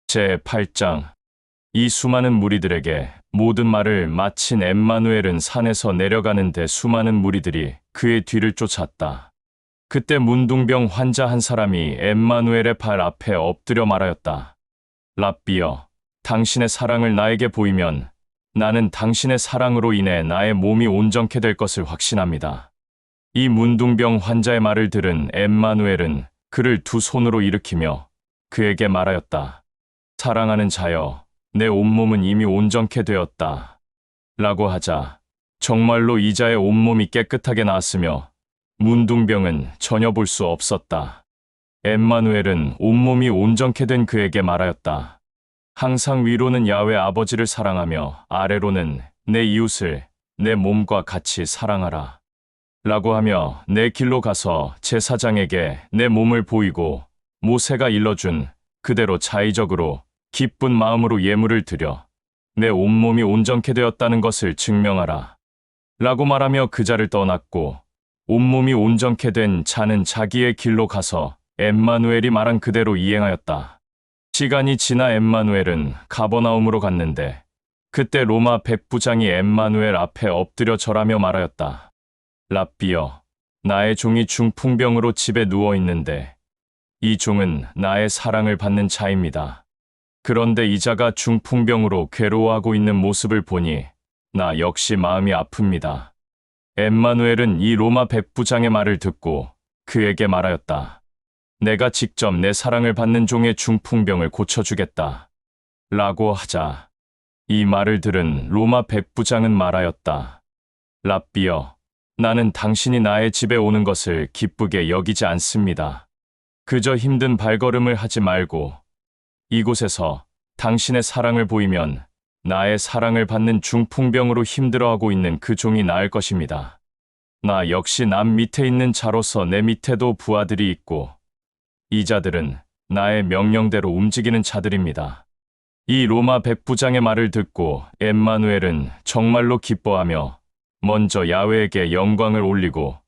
제8장. 이 수많은 무리들에게 모든 말을 마친 엠마누엘은 산에서 내려가는데 수많은 무리들이 그의 뒤를 쫓았다. 그때 문둥병 환자 한 사람이 엠마누엘의 발 앞에 엎드려 말하였다. 랍비여, 당신의 사랑을 나에게 보이면 나는 당신의 사랑으로 인해 나의 몸이 온전케 될 것을 확신합니다. 이 문둥병 환자의 말을 들은 엠마누엘은 그를 두 손으로 일으키며 그에게 말하였다. 사랑하는 자여, 내 온몸은 이미 온전케 되었다. 라고 하자 정말로 이자의 온몸이 깨끗하게 나았으며 문둥병은 전혀 볼 수 없었다. 엠마누엘은 온몸이 온전케 된 그에게 말하였다. 항상 위로는 야훼 아버지를 사랑하며 아래로는 내 이웃을 내 몸과 같이 사랑하라. 라고 하며 내 길로 가서 제사장에게 내 몸을 보이고 모세가 일러준 그대로 자의적으로 기쁜 마음으로 예물을 드려 내 온몸이 온전케 되었다는 것을 증명하라. 라고 말하며 그 자를 떠났고 온몸이 온전케 된 자는 자기의 길로 가서 엠마누엘이 말한 그대로 이행하였다. 시간이 지나 엠마누엘은 가버나움으로 갔는데 그때 로마 백부장이 엠마누엘 앞에 엎드려 절하며 말하였다. 랍비여, 나의 종이 중풍병으로 집에 누워 있는데 이 종은 나의 사랑을 받는 자입니다. 그런데 이 자가 중풍병으로 괴로워하고 있는 모습을 보니 나 역시 마음이 아픕니다. 엠마누엘은 이 로마 백부장의 말을 듣고 그에게 말하였다. 내가 직접 내 사랑을 받는 종의 중풍병을 고쳐주겠다. 라고 하자 이 말을 들은 로마 백부장은 말하였다. 랍비여, 나는 당신이 나의 집에 오는 것을 기쁘게 여기지 않습니다. 그저 힘든 발걸음을 하지 말고 이곳에서 당신의 사랑을 보이면 나의 사랑을 받는 중풍병으로 힘들어하고 있는 그 종이 나을 것입니다. 나 역시 남 밑에 있는 자로서 내 밑에도 부하들이 있고 이 자들은 나의 명령대로 움직이는 자들입니다. 이 로마 백부장의 말을 듣고 엠마누엘은 정말로 기뻐하며 먼저 야훼에게 영광을 올리고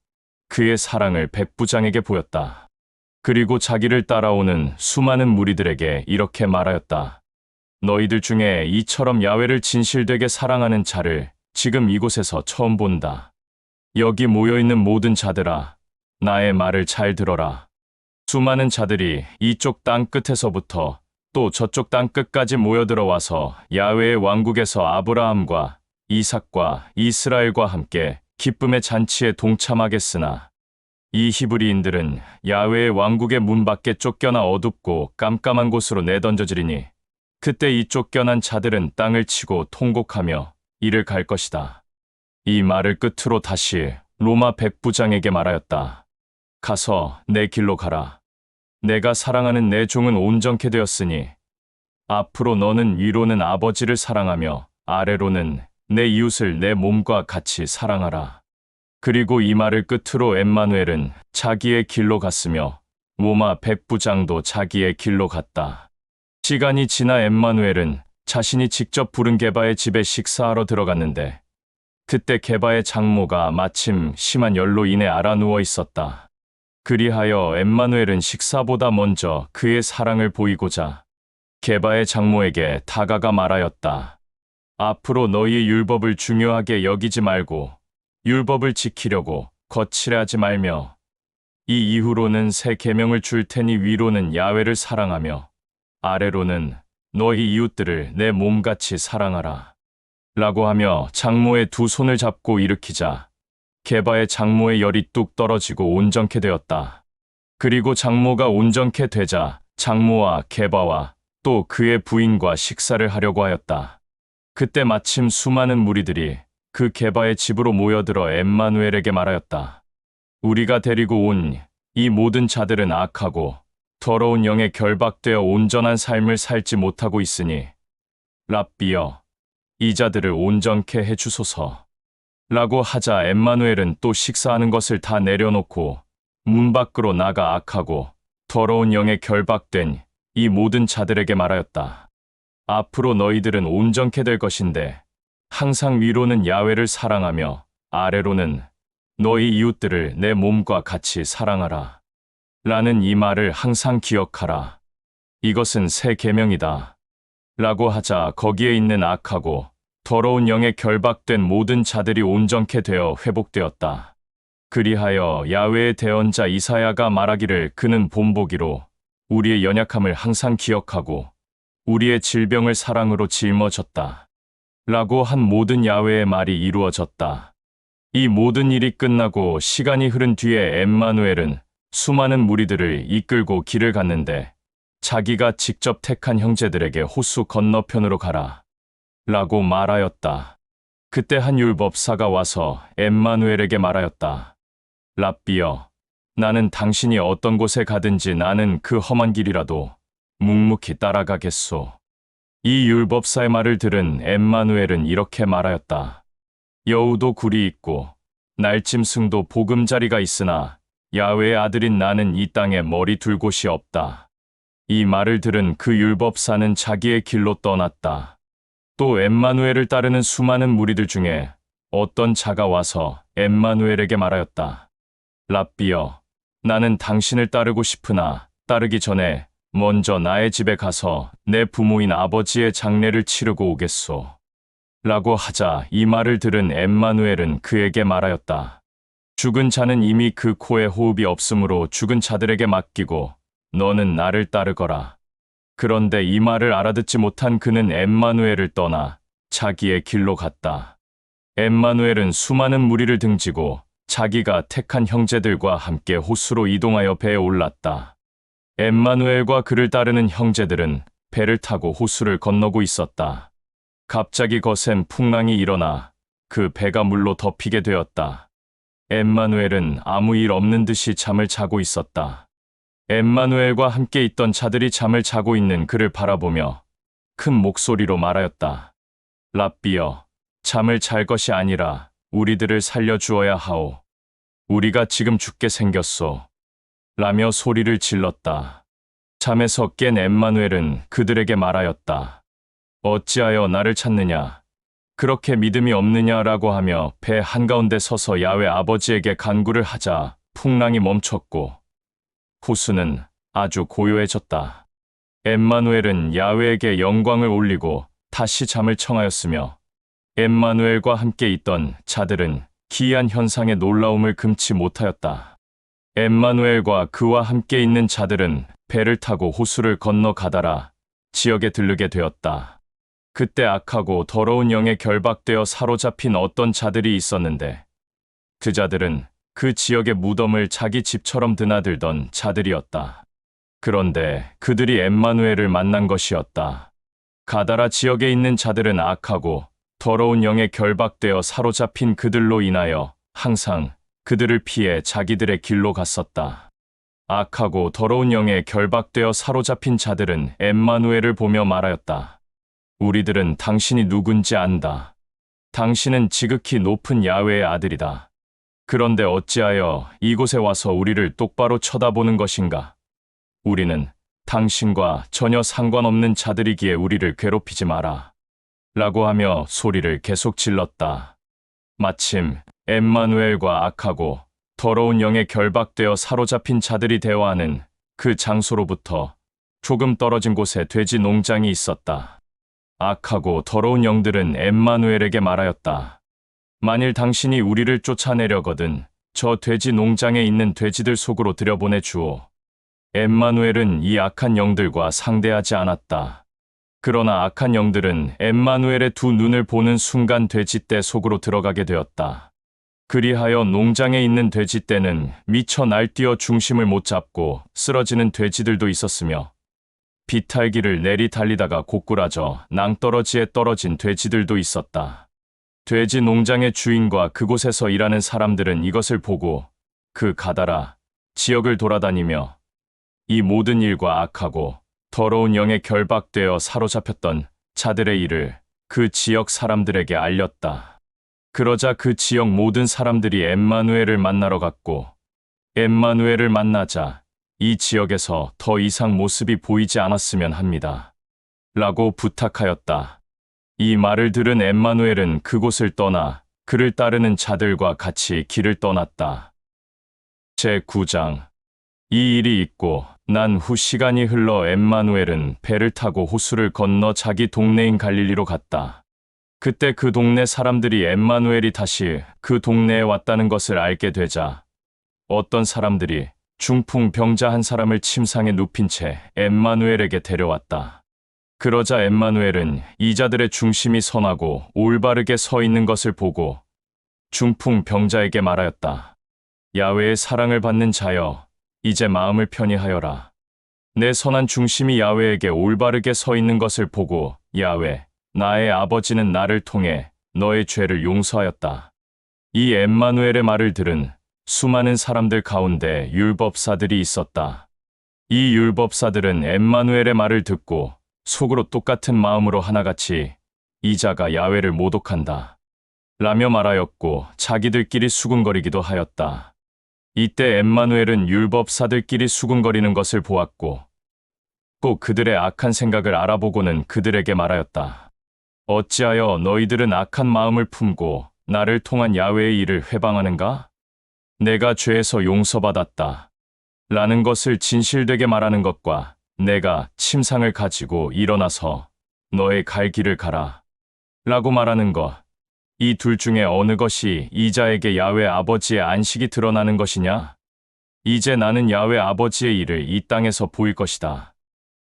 그의 사랑을 백부장에게 보였다. 그리고 자기를 따라오는 수많은 무리들에게 이렇게 말하였다. 너희들 중에 이처럼 야훼를 진실되게 사랑하는 자를 지금 이곳에서 처음 본다. 여기 모여있는 모든 자들아, 나의 말을 잘 들어라. 수많은 자들이 이쪽 땅 끝에서부터 또 저쪽 땅 끝까지 모여들어와서 야훼의 왕국에서 아브라함과 이삭과 이스라엘과 함께 기쁨의 잔치에 동참하겠으나 이 히브리인들은 야훼의 왕국의 문 밖에 쫓겨나 어둡고 깜깜한 곳으로 내던져지리니 그때 이 쫓겨난 자들은 땅을 치고 통곡하며 이를 갈 것이다. 이 말을 끝으로 다시 로마 백부장에게 말하였다. 가서 내 길로 가라. 내가 사랑하는 내 종은 온전케 되었으니 앞으로 너는 위로는 아버지를 사랑하며 아래로는 내 이웃을 내 몸과 같이 사랑하라. 그리고 이 말을 끝으로 엠마누엘은 자기의 길로 갔으며 로마 백부장도 자기의 길로 갔다. 시간이 지나 엠마누엘은 자신이 직접 부른 게바의 집에 식사하러 들어갔는데 그때 게바의 장모가 마침 심한 열로 인해 앓아누워 있었다. 그리하여 엠마누엘은 식사보다 먼저 그의 사랑을 보이고자 게바의 장모에게 다가가 말하였다. 앞으로 너희의 율법을 중요하게 여기지 말고 율법을 지키려고 거칠해하지 말며 이 이후로는 새 계명을 줄 테니 위로는 야훼를 사랑하며 아래로는 너희 이웃들을 내 몸같이 사랑하라. 라고 하며 장모의 두 손을 잡고 일으키자 게바의 장모의 열이 뚝 떨어지고 온전케 되었다. 그리고 장모가 온전케 되자 장모와 게바와 또 그의 부인과 식사를 하려고 하였다. 그때 마침 수많은 무리들이 그 게바의 집으로 모여들어 엠마누엘에게 말하였다. 우리가 데리고 온 이 모든 자들은 악하고 더러운 영에 결박되어 온전한 삶을 살지 못하고 있으니 랍비여, 이 자들을 온전케 해주소서. 라고 하자 엠마누엘은 또 식사하는 것을 다 내려놓고 문 밖으로 나가 악하고 더러운 영에 결박된 이 모든 자들에게 말하였다. 앞으로 너희들은 온전케 될 것인데 항상 위로는 야훼를 사랑하며 아래로는 너희 이웃들을 내 몸과 같이 사랑하라. 라는 이 말을 항상 기억하라. 이것은 새 계명이다. 라고 하자 거기에 있는 악하고 더러운 영에 결박된 모든 자들이 온전케 되어 회복되었다. 그리하여 야훼의 대언자 이사야가 말하기를 그는 본보기로 우리의 연약함을 항상 기억하고 우리의 질병을 사랑으로 짊어졌다. 라고 한 모든 야훼의 말이 이루어졌다. 이 모든 일이 끝나고 시간이 흐른 뒤에 엠마누엘은 수많은 무리들을 이끌고 길을 갔는데 자기가 직접 택한 형제들에게 호수 건너편으로 가라. 라고 말하였다. 그때 한 율법사가 와서 엠마누엘에게 말하였다. 랍비여, 나는 당신이 어떤 곳에 가든지 나는 그 험한 길이라도 묵묵히 따라가겠소. 이 율법사의 말을 들은 엠마누엘은 이렇게 말하였다. 여우도 굴이 있고 날짐승도 보금자리가 있으나 야훼의 아들인 나는 이 땅에 머리 둘 곳이 없다. 이 말을 들은 그 율법사는 자기의 길로 떠났다. 또 엠마누엘을 따르는 수많은 무리들 중에 어떤 자가 와서 엠마누엘에게 말하였다. 랍비여, 나는 당신을 따르고 싶으나 따르기 전에 먼저 나의 집에 가서 내 부모인 아버지의 장례를 치르고 오겠소. 라고 하자 이 말을 들은 엠마누엘은 그에게 말하였다. 죽은 자는 이미 그 코에 호흡이 없으므로 죽은 자들에게 맡기고 너는 나를 따르거라. 그런데 이 말을 알아듣지 못한 그는 엠마누엘을 떠나 자기의 길로 갔다. 엠마누엘은 수많은 무리를 등지고 자기가 택한 형제들과 함께 호수로 이동하여 배에 올랐다. 엠마누엘과 그를 따르는 형제들은 배를 타고 호수를 건너고 있었다. 갑자기 거센 풍랑이 일어나 그 배가 물로 덮이게 되었다. 엠마누엘은 아무 일 없는 듯이 잠을 자고 있었다. 엠마누엘과 함께 있던 자들이 잠을 자고 있는 그를 바라보며 큰 목소리로 말하였다. 랍비여, 잠을 잘 것이 아니라 우리들을 살려주어야 하오. 우리가 지금 죽게 생겼소. 라며 소리를 질렀다. 잠에서 깬 엠마누엘은 그들에게 말하였다. 어찌하여 나를 찾느냐? 그렇게 믿음이 없느냐라고 하며 배 한가운데 서서 야훼 아버지에게 간구를 하자 풍랑이 멈췄고 호수는 아주 고요해졌다. 엠마누엘은 야훼에게 영광을 올리고 다시 잠을 청하였으며 엠마누엘과 함께 있던 자들은 기이한 현상의 놀라움을 금치 못하였다. 엠마누엘과 그와 함께 있는 자들은 배를 타고 호수를 건너 가다라 지역에 들르게 되었다. 그때 악하고 더러운 영에 결박되어 사로잡힌 어떤 자들이 있었는데 그 자들은 그 지역의 무덤을 자기 집처럼 드나들던 자들이었다. 그런데 그들이 엠마누엘을 만난 것이었다. 가다라 지역에 있는 자들은 악하고 더러운 영에 결박되어 사로잡힌 그들로 인하여 항상 그들을 피해 자기들의 길로 갔었다. 악하고 더러운 영에 결박되어 사로잡힌 자들은 엠마누엘을 보며 말하였다. 우리들은 당신이 누군지 안다. 당신은 지극히 높은 야훼의 아들이다. 그런데 어찌하여 이곳에 와서 우리를 똑바로 쳐다보는 것인가? 우리는 당신과 전혀 상관없는 자들이기에 우리를 괴롭히지 마라. 라고 하며 소리를 계속 질렀다. 마침 엠마누엘과 악하고 더러운 영에 결박되어 사로잡힌 자들이 대화하는 그 장소로부터 조금 떨어진 곳에 돼지 농장이 있었다. 악하고 더러운 영들은 엠마누엘에게 말하였다. 만일 당신이 우리를 쫓아내려거든 저 돼지 농장에 있는 돼지들 속으로 들여보내 주오. 엠마누엘은 이 악한 영들과 상대하지 않았다. 그러나 악한 영들은 엠마누엘의 두 눈을 보는 순간 돼지떼 속으로 들어가게 되었다. 그리하여 농장에 있는 돼지떼는 미쳐 날뛰어 중심을 못 잡고 쓰러지는 돼지들도 있었으며 비탈기를 내리 달리다가 고꾸라져 낭떠러지에 떨어진 돼지들도 있었다. 돼지 농장의 주인과 그곳에서 일하는 사람들은 이것을 보고 그 가다라 지역을 돌아다니며 이 모든 일과 악하고 더러운 영에 결박되어 사로잡혔던 자들의 일을 그 지역 사람들에게 알렸다. 그러자 그 지역 모든 사람들이 엠마누엘을 만나러 갔고 엠마누엘을 만나자 이 지역에서 더 이상 모습이 보이지 않았으면 합니다. 라고 부탁하였다. 이 말을 들은 엠마누엘은 그곳을 떠나 그를 따르는 자들과 같이 길을 떠났다. 제9장 이 일이 있고 난 후 시간이 흘러 엠마누엘은 배를 타고 호수를 건너 자기 동네인 갈릴리로 갔다. 그때 그 동네 사람들이 엠마누엘이 다시 그 동네에 왔다는 것을 알게 되자 어떤 사람들이 중풍 병자 한 사람을 침상에 눕힌 채 엠마누엘에게 데려왔다. 그러자 엠마누엘은 이자들의 중심이 선하고 올바르게 서 있는 것을 보고 중풍 병자에게 말하였다. 야훼의 사랑을 받는 자여, 이제 마음을 편히 하여라. 내 선한 중심이 야훼에게 올바르게 서 있는 것을 보고 야훼, 나의 아버지는 나를 통해 너의 죄를 용서하였다. 이 엠마누엘의 말을 들은 수많은 사람들 가운데 율법사들이 있었다. 이 율법사들은 엠마누엘의 말을 듣고 속으로 똑같은 마음으로 하나같이 이 자가 야훼를 모독한다 라며 말하였고 자기들끼리 수군거리기도 하였다. 이때 엠마누엘은 율법사들끼리 수군거리는 것을 보았고 또 그들의 악한 생각을 알아보고는 그들에게 말하였다. 어찌하여 너희들은 악한 마음을 품고 나를 통한 야훼의 일을 회방하는가? 내가 죄에서 용서받았다 라는 것을 진실되게 말하는 것과 내가 침상을 가지고 일어나서 너의 갈 길을 가라 라고 말하는 것, 이 둘 중에 어느 것이 이 자에게 야훼 아버지의 안식이 드러나는 것이냐? 이제 나는 야훼 아버지의 일을 이 땅에서 보일 것이다.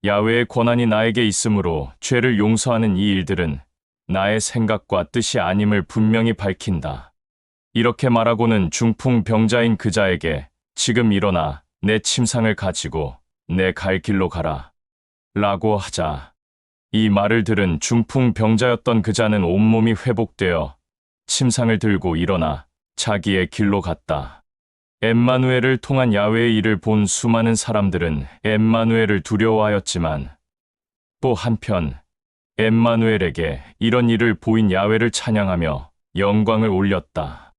야훼의 권한이 나에게 있으므로 죄를 용서하는 이 일들은 나의 생각과 뜻이 아님을 분명히 밝힌다. 이렇게 말하고는 중풍 병자인 그 자에게 지금 일어나 내 침상을 가지고 내 갈 길로 가라 라고 하자 이 말을 들은 중풍 병자였던 그 자는 온몸이 회복되어 침상을 들고 일어나 자기의 길로 갔다. 엠마누엘을 통한 야훼의 일을 본 수많은 사람들은 엠마누엘을 두려워하였지만 또 한편 엠마누엘에게 이런 일을 보인 야훼를 찬양하며 영광을 올렸다.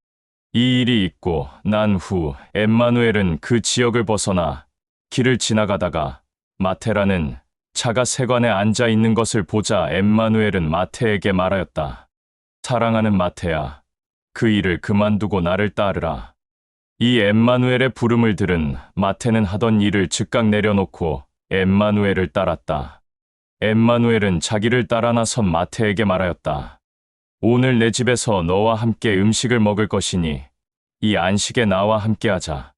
이 일이 있고 난 후 엠마누엘은 그 지역을 벗어나 길을 지나가다가 마테라는 차가 세관에 앉아 있는 것을 보자 엠마누엘은 마테에게 말하였다. 사랑하는 마테야, 그 일을 그만두고 나를 따르라. 이 엠마누엘의 부름을 들은 마테는 하던 일을 즉각 내려놓고 엠마누엘을 따랐다. 엠마누엘은 자기를 따라 나선 마테에게 말하였다. 오늘 내 집에서 너와 함께 음식을 먹을 것이니 이 안식에 나와 함께하자.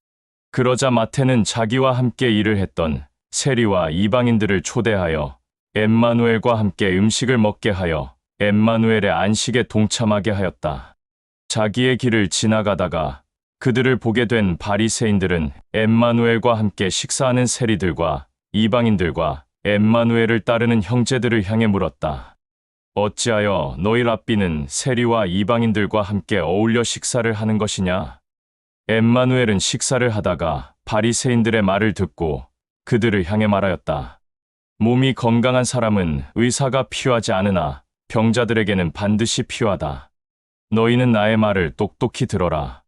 그러자 마테는 자기와 함께 일을 했던 세리와 이방인들을 초대하여 엠마누엘과 함께 음식을 먹게 하여 엠마누엘의 안식에 동참하게 하였다. 자기의 길을 지나가다가 그들을 보게 된 바리새인들은 엠마누엘과 함께 식사하는 세리들과 이방인들과 엠마누엘을 따르는 형제들을 향해 물었다. 어찌하여 너희 랍비는 세리와 이방인들과 함께 어울려 식사를 하는 것이냐? 엠마누엘은 식사를 하다가 바리새인들의 말을 듣고 그들을 향해 말하였다. 몸이 건강한 사람은 의사가 필요하지 않으나 병자들에게는 반드시 필요하다. 너희는 나의 말을 똑똑히 들어라.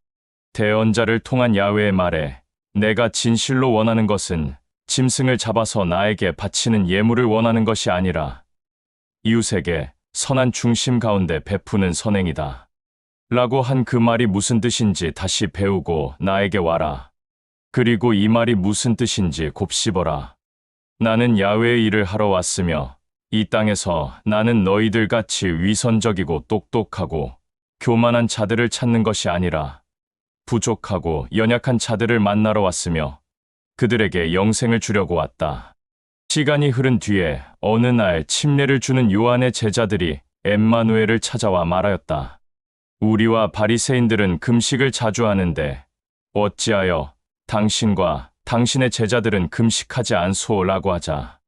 대언자를 통한 야훼의 말에 내가 진실로 원하는 것은 짐승을 잡아서 나에게 바치는 예물을 원하는 것이 아니라 이웃에게 선한 중심 가운데 베푸는 선행이다. 라고 한 그 말이 무슨 뜻인지 다시 배우고 나에게 와라. 그리고 이 말이 무슨 뜻인지 곱씹어라. 나는 야훼의 일을 하러 왔으며 이 땅에서 나는 너희들 같이 위선적이고 똑똑하고 교만한 자들을 찾는 것이 아니라 부족하고 연약한 자들을 만나러 왔으며 그들에게 영생을 주려고 왔다. 시간이 흐른 뒤에 어느 날 침례를 주는 요한의 제자들이 엠마누엘을 찾아와 말하였다. 우리와 바리새인들은 금식을 자주 하는데 어찌하여 당신과 당신의 제자들은 금식하지 않소라고 하자.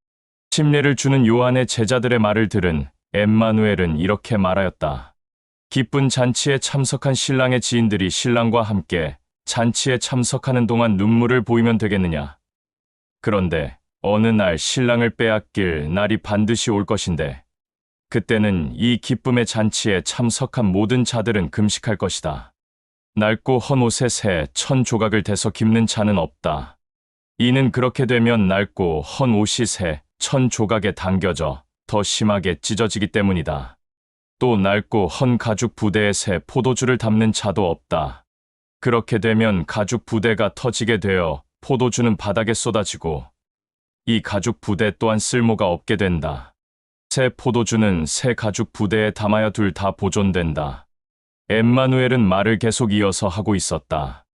침례를 주는 요한의 제자들의 말을 들은 엠마누엘은 이렇게 말하였다. 기쁜 잔치에 참석한 신랑의 지인들이 신랑과 함께 잔치에 참석하는 동안 눈물을 보이면 되겠느냐? 그런데 어느 날 신랑을 빼앗길 날이 반드시 올 것인데 그때는 이 기쁨의 잔치에 참석한 모든 자들은 금식할 것이다. 낡고 헌 옷에 새 1000조각을 대서 깁는 자는 없다. 이는 그렇게 되면 낡고 헌 옷이 새 1000조각에 당겨져 더 심하게 찢어지기 때문이다. 또 낡고 헌 가죽 부대에 새 포도주를 담는 자도 없다. 그렇게 되면 가죽 부대가 터지게 되어 포도주는 바닥에 쏟아지고 이 가죽 부대 또한 쓸모가 없게 된다. 새 포도주는 새 가죽 부대에 담아야 둘 다 보존된다. 엠마누엘은 말을 계속 이어서 하고 있었다.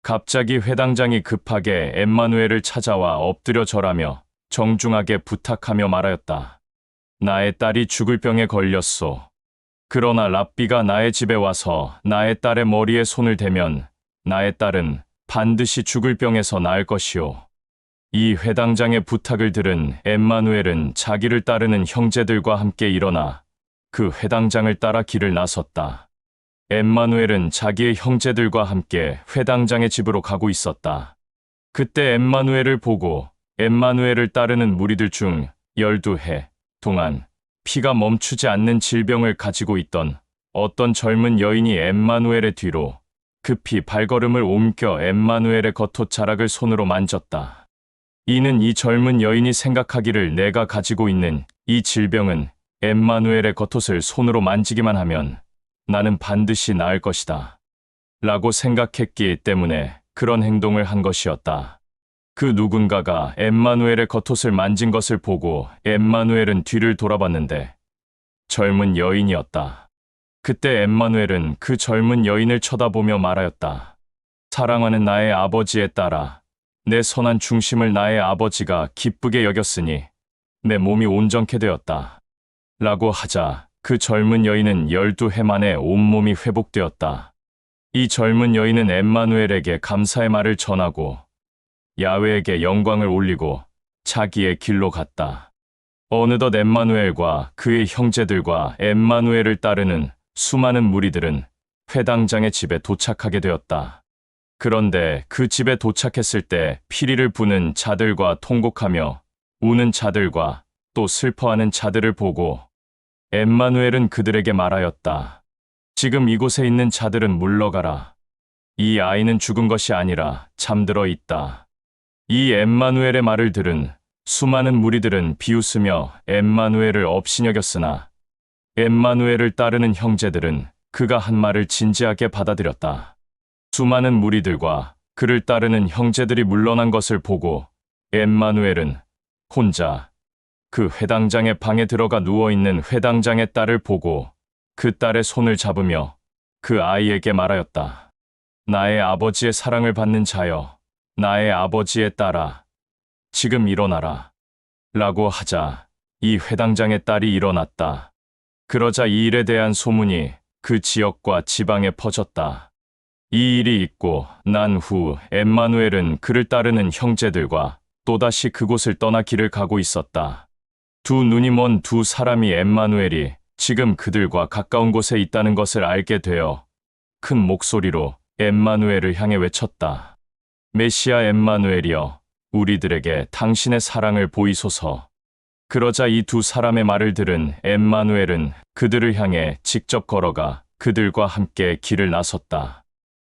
갑자기 회당장이 급하게 엠마누엘을 찾아와 엎드려 절하며 정중하게 부탁하며 말하였다. 나의 딸이 죽을 병에 걸렸소. 그러나 랍비가 나의 집에 와서 나의 딸의 머리에 손을 대면 나의 딸은 반드시 죽을 병에서 나을 것이오. 이 회당장의 부탁을 들은 엠마누엘은 자기를 따르는 형제들과 함께 일어나 그 회당장을 따라 길을 나섰다. 엠마누엘은 자기의 형제들과 함께 회당장의 집으로 가고 있었다. 그때 엠마누엘을 보고 엠마누엘을 따르는 무리들 중 12해 동안 피가 멈추지 않는 질병을 가지고 있던 어떤 젊은 여인이 엠마누엘의 뒤로 급히 발걸음을 옮겨 엠마누엘의 겉옷자락을 손으로 만졌다. 이는 이 젊은 여인이 생각하기를 내가 가지고 있는 이 질병은 엠마누엘의 겉옷을 손으로 만지기만 하면 나는 반드시 나을 것이다. 라고 생각했기 때문에 그런 행동을 한 것이었다. 그 누군가가 엠마누엘의 겉옷을 만진 것을 보고 엠마누엘은 뒤를 돌아봤는데 젊은 여인이었다. 그때 엠마누엘은 그 젊은 여인을 쳐다보며 말하였다. 사랑하는 나의 아버지의 딸아, 내 선한 중심을 나의 아버지가 기쁘게 여겼으니 내 몸이 온전케 되었다. 라고 하자 그 젊은 여인은 12해 만에 온몸이 회복되었다. 이 젊은 여인은 엠마누엘에게 감사의 말을 전하고 야훼에게 영광을 올리고 자기의 길로 갔다. 어느덧 엠마누엘과 그의 형제들과 엠마누엘을 따르는 수많은 무리들은 회당장의 집에 도착하게 되었다. 그런데 그 집에 도착했을 때 피리를 부는 자들과 통곡하며 우는 자들과 또 슬퍼하는 자들을 보고 엠마누엘은 그들에게 말하였다. 지금 이곳에 있는 자들은 물러가라. 이 아이는 죽은 것이 아니라 잠들어 있다. 이 엠마누엘의 말을 들은 수많은 무리들은 비웃으며 엠마누엘을 업신여겼으나 엠마누엘을 따르는 형제들은 그가 한 말을 진지하게 받아들였다. 수많은 무리들과 그를 따르는 형제들이 물러난 것을 보고 엠마누엘은 혼자 그 회당장의 방에 들어가 누워있는 회당장의 딸을 보고 그 딸의 손을 잡으며 그 아이에게 말하였다. 나의 아버지의 사랑을 받는 자여, 나의 아버지의 딸아, 지금 일어나라. 라고 하자 이 회당장의 딸이 일어났다. 그러자 이 일에 대한 소문이 그 지역과 지방에 퍼졌다. 이 일이 있고 난 후 엠마누엘은 그를 따르는 형제들과 또다시 그곳을 떠나 길을 가고 있었다. 두 눈이 먼 두 사람이 엠마누엘이 지금 그들과 가까운 곳에 있다는 것을 알게 되어 큰 목소리로 엠마누엘을 향해 외쳤다. 메시아 엠마누엘이여, 우리들에게 당신의 사랑을 보이소서. 그러자 이 두 사람의 말을 들은 엠마누엘은 그들을 향해 직접 걸어가 그들과 함께 길을 나섰다.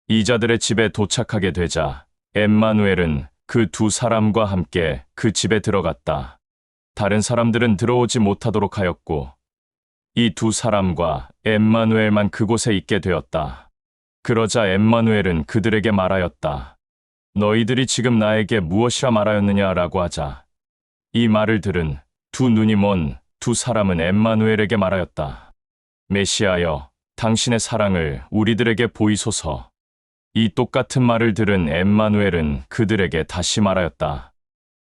이자들의 집에 도착하게 되자 엠마누엘은 그 두 사람과 함께 그 집에 들어갔다. 다른 사람들은 들어오지 못하도록 하였고 이 두 사람과 엠마누엘만 그곳에 있게 되었다. 그러자 엠마누엘은 그들에게 말하였다. 너희들이 지금 나에게 무엇이라 말하였느냐라고 하자 이 말을 들은 두 눈이 먼 두 사람은 엠마누엘에게 말하였다. 메시아여, 당신의 사랑을 우리들에게 보이소서. 이 똑같은 말을 들은 엠마누엘은 그들에게 다시 말하였다.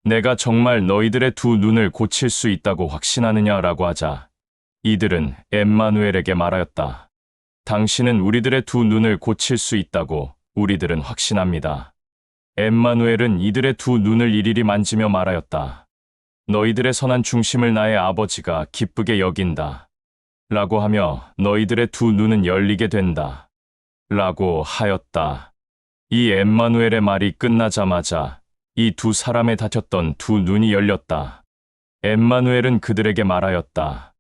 내가 정말 너희들의 두 눈을 고칠 수 있다고 확신하느냐라고 하자 이들은 엠마누엘에게 말하였다. 당신은 우리들의 두 눈을 고칠 수 있다고 우리들은 확신합니다. 엠마누엘은 이들의 두 눈을 일일이 만지며 말하였다. 너희들의 선한 중심을 나의 아버지가 기쁘게 여긴다. 라고 하며 너희들의 두 눈은 열리게 된다. 라고 하였다. 이 엠마누엘의 말이 끝나자마자 이 두 사람의 닫혔던 두 눈이 열렸다. 엠마누엘은 그들에게 말하였다.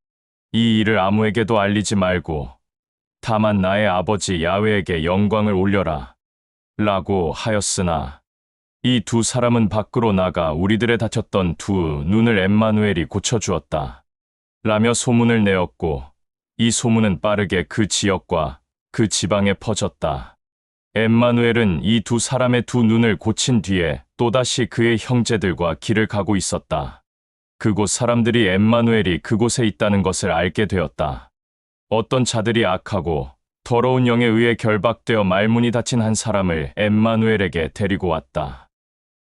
이 일을 아무에게도 알리지 말고 다만 나의 아버지 야훼에게 영광을 올려라. 라고 하였으나 이 두 사람은 밖으로 나가 우리들의 닫혔던 두 눈을 엠마누엘이 고쳐주었다. 라며 소문을 내었고 이 소문은 빠르게 그 지역과 그 지방에 퍼졌다. 엠마누엘은 이 두 사람의 두 눈을 고친 뒤에 또다시 그의 형제들과 길을 가고 있었다. 그곳 사람들이 엠마누엘이 그곳에 있다는 것을 알게 되었다. 어떤 자들이 악하고 더러운 영에 의해 결박되어 말문이 닫힌 한 사람을 엠마누엘에게 데리고 왔다.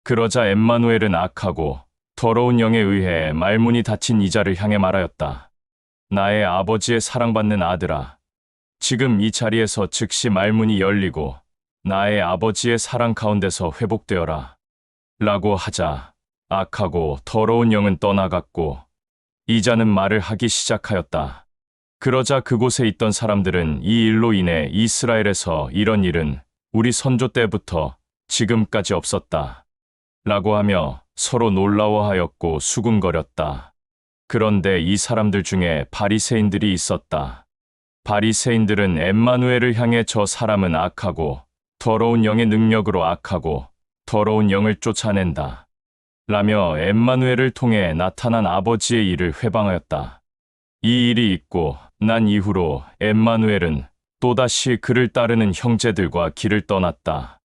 그러자 엠마누엘은 악하고 더러운 영에 의해 말문이 닫힌 이자를 향해 말하였다. 나의 아버지의 사랑받는 아들아, 지금 이 자리에서 즉시 말문이 열리고 나의 아버지의 사랑 가운데서 회복되어라. 라고 하자 악하고 더러운 영은 떠나갔고 이자는 말을 하기 시작하였다. 그러자 그곳에 있던 사람들은 이 일로 인해 이스라엘에서 이런 일은 우리 선조 때부터 지금까지 없었다. 라고 하며 서로 놀라워하였고 수군거렸다. 그런데 이 사람들 중에 바리새인들이 있었다. 바리새인들은 엠마누엘을 향해 저 사람은 악하고 더러운 영의 능력으로 악하고 더러운 영을 쫓아낸다. 라며 엠마누엘을 통해 나타난 아버지의 일을 회방하였다. 이 일이 있고 난 이후로 엠마누엘은 또다시 그를 따르는 형제들과 길을 떠났다.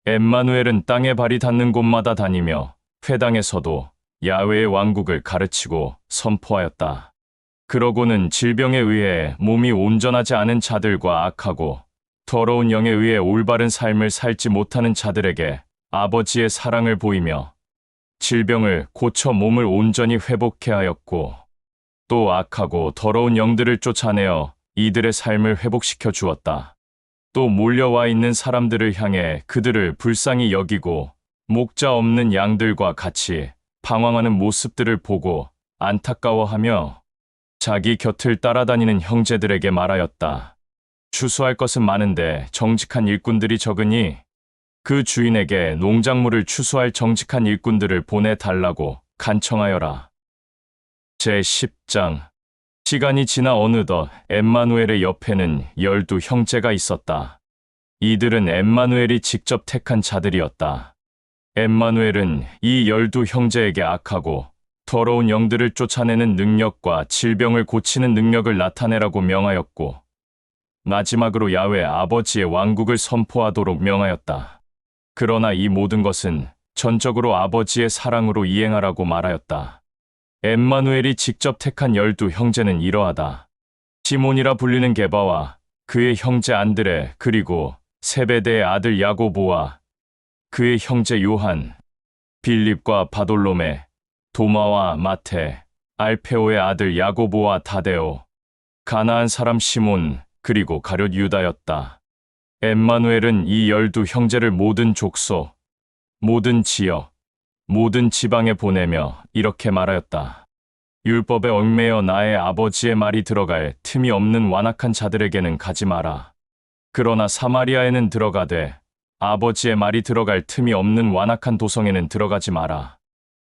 엠마누엘은 땅에 발이 닿는 곳마다 다니며 회당에서도 야훼의 왕국을 가르치고 선포하였다. 그러고는 질병에 의해 몸이 온전하지 않은 자들과 악하고 더러운 영에 의해 올바른 삶을 살지 못하는 자들에게 아버지의 사랑을 보이며 질병을 고쳐 몸을 온전히 회복해 하였고 또 악하고 더러운 영들을 쫓아내어 이들의 삶을 회복시켜 주었다. 또 몰려와 있는 사람들을 향해 그들을 불쌍히 여기고 목자 없는 양들과 같이 방황하는 모습들을 보고 안타까워하며 자기 곁을 따라다니는 형제들에게 말하였다. 추수할 것은 많은데 정직한 일꾼들이 적으니 그 주인에게 농작물을 추수할 정직한 일꾼들을 보내달라고 간청하여라. 제10장. 시간이 지나 어느덧 엠마누엘의 옆에는 12 형제가 있었다. 이들은 엠마누엘이 직접 택한 자들이었다. 엠마누엘은 이 12 형제에게 악하고 더러운 영들을 쫓아내는 능력과 질병을 고치는 능력을 나타내라고 명하였고 마지막으로 야훼 아버지의 왕국을 선포하도록 명하였다. 그러나 이 모든 것은 전적으로 아버지의 사랑으로 이행하라고 말하였다. 엠마누엘이 직접 택한 12 형제는 이러하다. 시몬이라 불리는 게바와 그의 형제 안드레 그리고 세베대의 아들 야고보와 그의 형제 요한, 빌립과 바돌로메, 도마와 마테, 알페오의 아들 야고보와 다데오, 가나안 사람 시몬 그리고 가룟 유다였다. 엠마누엘은 이 12 형제를 모든 족속, 모든 지역, 모든 지방에 보내며 이렇게 말하였다. 율법에 얽매여 나의 아버지의 말이 들어갈 틈이 없는 완악한 자들에게는 가지 마라. 그러나 사마리아에는 들어가되 아버지의 말이 들어갈 틈이 없는 완악한 도성에는 들어가지 마라.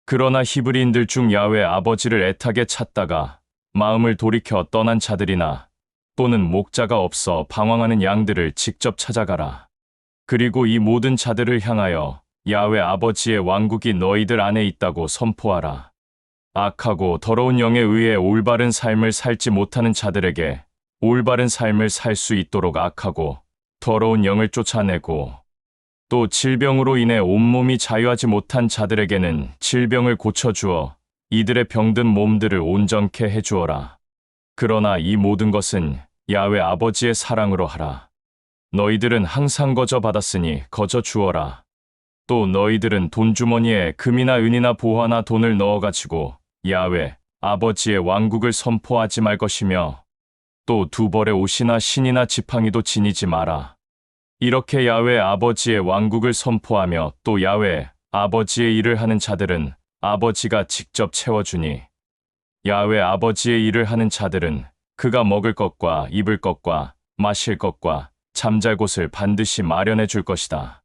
그러나 히브리인들 중 야훼 아버지를 애타게 찾다가 마음을 돌이켜 떠난 자들이나 또는 목자가 없어 방황하는 양들을 직접 찾아가라. 그리고 이 모든 자들을 향하여 야훼 아버지의 왕국이 너희들 안에 있다고 선포하라. 악하고 더러운 영에 의해 올바른 삶을 살지 못하는 자들에게 올바른 삶을 살 수 있도록 악하고 더러운 영을 쫓아내고 또 질병으로 인해 온몸이 자유하지 못한 자들에게는 질병을 고쳐주어 이들의 병든 몸들을 온전케 해주어라. 그러나 이 모든 것은 야훼 아버지의 사랑으로 하라. 너희들은 항상 거저 받았으니 거저 주어라. 또 너희들은 돈주머니에 금이나 은이나 보화나 돈을 넣어가지고 야훼 아버지의 왕국을 선포하지 말 것이며 또 두 벌의 옷이나 신이나 지팡이도 지니지 마라. 이렇게 야훼 아버지의 왕국을 선포하며 또 야훼 아버지의 일을 하는 자들은 아버지가 직접 채워주니 야훼 아버지의 일을 하는 자들은 그가 먹을 것과 입을 것과 마실 것과 잠잘 곳을 반드시 마련해 줄 것이다.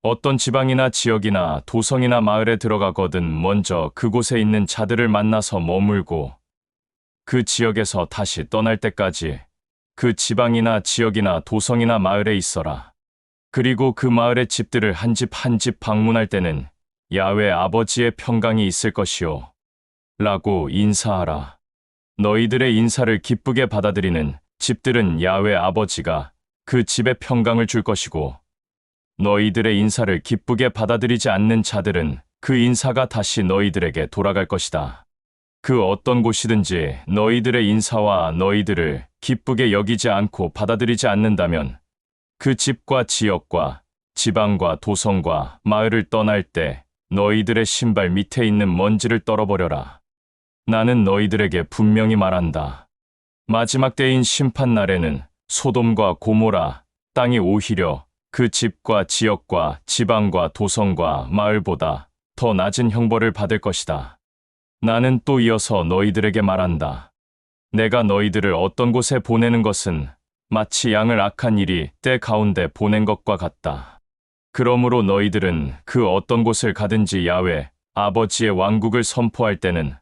어떤 지방이나 지역이나 도성이나 마을에 들어가거든 먼저 그곳에 있는 자들을 만나서 머물고 그 지역에서 다시 떠날 때까지 그 지방이나 지역이나 도성이나 마을에 있어라. 그리고 그 마을의 집들을 한 집 한 집 방문할 때는 야훼 아버지의 평강이 있을 것이요 라고 인사하라. 너희들의 인사를 기쁘게 받아들이는 집들은 야훼 아버지가 그 집에 평강을 줄 것이고 너희들의 인사를 기쁘게 받아들이지 않는 자들은 그 인사가 다시 너희들에게 돌아갈 것이다. 그 어떤 곳이든지 너희들의 인사와 너희들을 기쁘게 여기지 않고 받아들이지 않는다면 그 집과 지역과 지방과 도성과 마을을 떠날 때 너희들의 신발 밑에 있는 먼지를 떨어버려라. 나는 너희들에게 분명히 말한다. 마지막 때인 심판 날에는 소돔과 고모라 땅이 오히려 그 집과 지역과 지방과 도성과 마을보다 더 낮은 형벌을 받을 것이다. 나는 또 이어서 너희들에게 말한다. 내가 너희들을 어떤 곳에 보내는 것은 마치 양을 악한 일이 때 가운데 보낸 것과 같다. 그러므로 너희들은 그 어떤 곳을 가든지 야훼 아버지의 왕국을 선포할 때는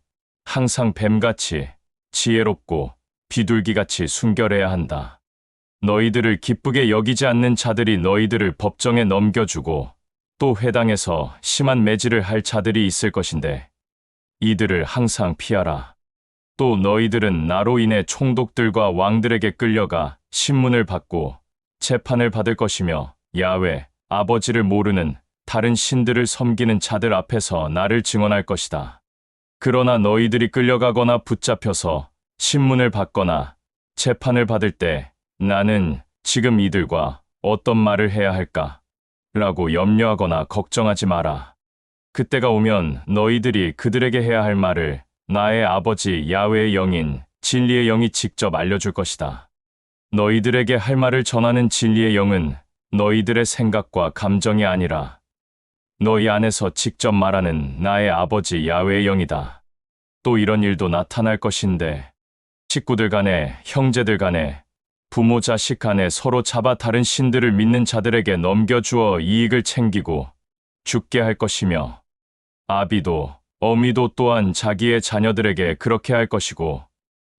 항상 뱀같이 지혜롭고 비둘기같이 순결해야 한다. 너희들을 기쁘게 여기지 않는 자들이 너희들을 법정에 넘겨주고 또 회당에서 심한 매질을 할 자들이 있을 것인데 이들을 항상 피하라. 또 너희들은 나로 인해 총독들과 왕들에게 끌려가 신문을 받고 재판을 받을 것이며 야훼 아버지를 모르는 다른 신들을 섬기는 자들 앞에서 나를 증언할 것이다. 그러나 너희들이 끌려가거나 붙잡혀서 신문을 받거나 재판을 받을 때 나는 지금 이들과 어떤 말을 해야 할까? 라고 염려하거나 걱정하지 마라. 그때가 오면 너희들이 그들에게 해야 할 말을 나의 아버지 야훼의 영인 진리의 영이 직접 알려줄 것이다. 너희들에게 할 말을 전하는 진리의 영은 너희들의 생각과 감정이 아니라 너희 안에서 직접 말하는 나의 아버지 야훼의 영이다. 또 이런 일도 나타날 것인데 식구들 간에 형제들 간에 부모 자식 간에 서로 잡아 다른 신들을 믿는 자들에게 넘겨주어 이익을 챙기고 죽게 할 것이며 아비도 어미도 또한 자기의 자녀들에게 그렇게 할 것이고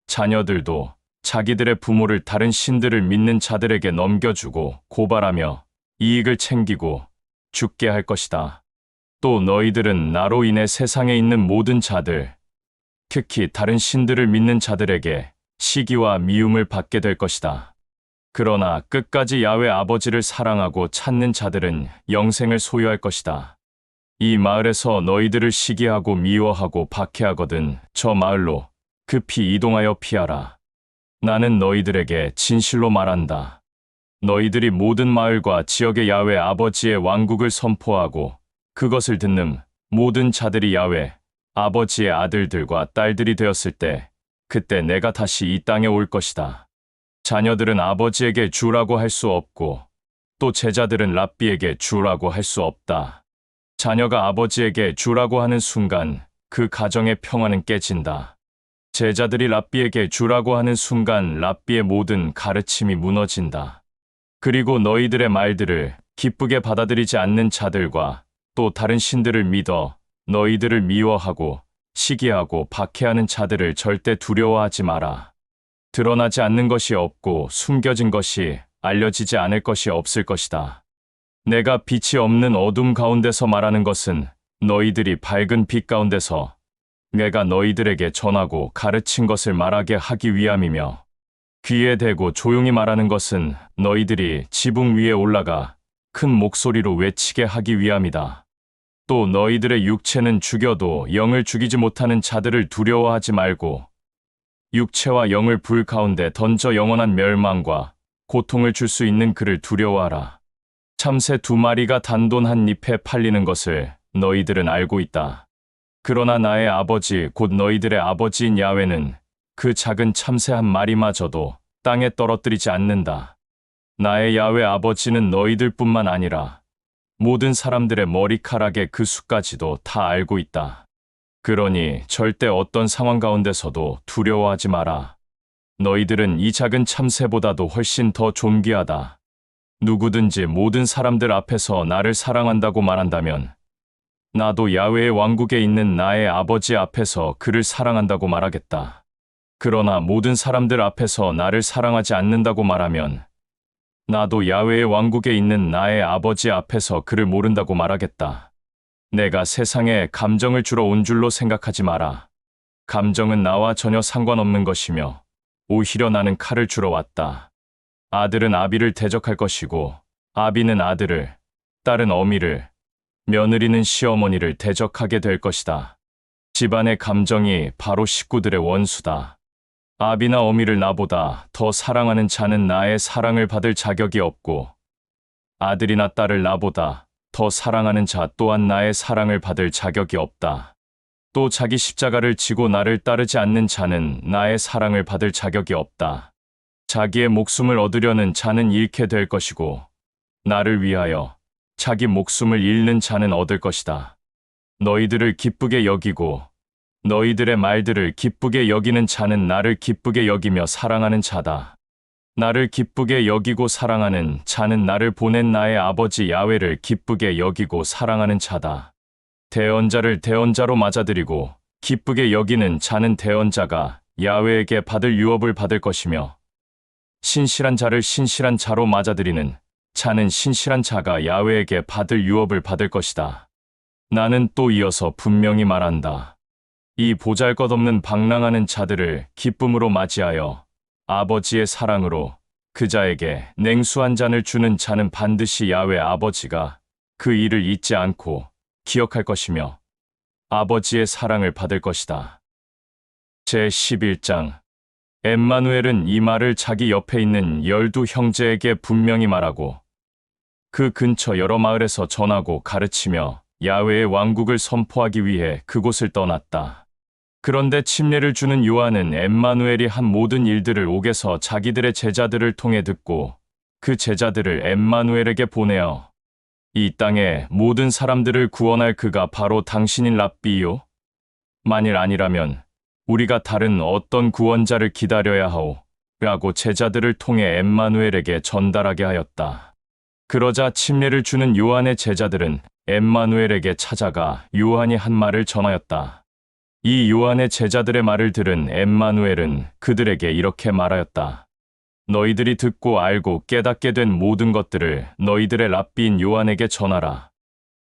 자녀들도 자기들의 부모를 다른 신들을 믿는 자들에게 넘겨주고 고발하며 이익을 챙기고 죽게 할 것이다. 또 너희들은 나로 인해 세상에 있는 모든 자들, 특히 다른 신들을 믿는 자들에게 시기와 미움을 받게 될 것이다. 그러나 끝까지 야훼 아버지를 사랑하고 찾는 자들은 영생을 소유할 것이다. 이 마을에서 너희들을 시기하고 미워하고 박해하거든 저 마을로 급히 이동하여 피하라. 나는 너희들에게 진실로 말한다. 너희들이 모든 마을과 지역의 야훼 아버지의 왕국을 선포하고 그것을 듣는 모든 자들이 야훼 아버지의 아들들과 딸들이 되었을 때 그때 내가 다시 이 땅에 올 것이다. 자녀들은 아버지에게 주라고 할 수 없고 또 제자들은 랍비에게 주라고 할 수 없다. 자녀가 아버지에게 주라고 하는 순간 그 가정의 평화는 깨진다. 제자들이 랍비에게 주라고 하는 순간 랍비의 모든 가르침이 무너진다. 그리고 너희들의 말들을 기쁘게 받아들이지 않는 자들과 또 다른 신들을 믿어 너희들을 미워하고 시기하고 박해하는 자들을 절대 두려워하지 마라. 드러나지 않는 것이 없고 숨겨진 것이 알려지지 않을 것이 없을 것이다. 내가 빛이 없는 어둠 가운데서 말하는 것은 너희들이 밝은 빛 가운데서 내가 너희들에게 전하고 가르친 것을 말하게 하기 위함이며 귀에 대고 조용히 말하는 것은 너희들이 지붕 위에 올라가 큰 목소리로 외치게 하기 위함이다. 또 너희들의 육체는 죽여도 영을 죽이지 못하는 자들을 두려워하지 말고 육체와 영을 불 가운데 던져 영원한 멸망과 고통을 줄 수 있는 그를 두려워하라. 참새 2마리가 단돈 한 잎에 팔리는 것을 너희들은 알고 있다. 그러나 나의 아버지 곧 너희들의 아버지인 야훼는 그 작은 참새 1마리마저도 땅에 떨어뜨리지 않는다. 나의 야훼 아버지는 너희들뿐만 아니라 모든 사람들의 머리카락의 그 수까지도 다 알고 있다. 그러니 절대 어떤 상황 가운데서도 두려워하지 마라. 너희들은 이 작은 참새보다도 훨씬 더 존귀하다. 누구든지 모든 사람들 앞에서 나를 사랑한다고 말한다면 나도 야훼의 왕국에 있는 나의 아버지 앞에서 그를 사랑한다고 말하겠다. 그러나 모든 사람들 앞에서 나를 사랑하지 않는다고 말하면 나도 야훼의 왕국에 있는 나의 아버지 앞에서 그를 모른다고 말하겠다. 내가 세상에 감정을 주러 온 줄로 생각하지 마라. 감정은 나와 전혀 상관없는 것이며 오히려 나는 칼을 주러 왔다. 아들은 아비를 대적할 것이고 아비는 아들을, 딸은 어미를, 며느리는 시어머니를 대적하게 될 것이다. 집안의 감정이 바로 식구들의 원수다. 아비나 어미를 나보다 더 사랑하는 자는 나의 사랑을 받을 자격이 없고, 아들이나 딸을 나보다 더 사랑하는 자 또한 나의 사랑을 받을 자격이 없다. 또 자기 십자가를 지고 나를 따르지 않는 자는 나의 사랑을 받을 자격이 없다. 자기의 목숨을 얻으려는 자는 잃게 될 것이고, 나를 위하여 자기 목숨을 잃는 자는 얻을 것이다. 너희들을 기쁘게 여기고 너희들의 말들을 기쁘게 여기는 자는 나를 기쁘게 여기며 사랑하는 자다. 나를 기쁘게 여기고 사랑하는 자는 나를 보낸 나의 아버지 야훼를 기쁘게 여기고 사랑하는 자다. 대언자를 대언자로 맞아들이고 기쁘게 여기는 자는 대언자가 야훼에게 받을 유업을 받을 것이며, 신실한 자를 신실한 자로 맞아들이는 자는 신실한 자가 야훼에게 받을 유업을 받을 것이다. 나는 또 이어서 분명히 말한다. 이 보잘것없는 방랑하는 자들을 기쁨으로 맞이하여 아버지의 사랑으로 그 자에게 냉수 한 잔을 주는 자는 반드시 야훼 아버지가 그 일을 잊지 않고 기억할 것이며 아버지의 사랑을 받을 것이다. 제11장. 엠마누엘은 이 말을 자기 옆에 있는 12 형제에게 분명히 말하고 그 근처 여러 마을에서 전하고 가르치며 야훼의 왕국을 선포하기 위해 그곳을 떠났다. 그런데 침례를 주는 요한은 엠마누엘이 한 모든 일들을 옥에서 자기들의 제자들을 통해 듣고 그 제자들을 엠마누엘에게 보내어 이 땅의 모든 사람들을 구원할 그가 바로 당신인 랍비요? 만일 아니라면 우리가 다른 어떤 구원자를 기다려야 하오? 라고 제자들을 통해 엠마누엘에게 전달하게 하였다. 그러자 침례를 주는 요한의 제자들은 엠마누엘에게 찾아가 요한이 한 말을 전하였다. 이 요한의 제자들의 말을 들은 엠마누엘은 그들에게 이렇게 말하였다. 너희들이 듣고 알고 깨닫게 된 모든 것들을 너희들의 랍비인 요한에게 전하라.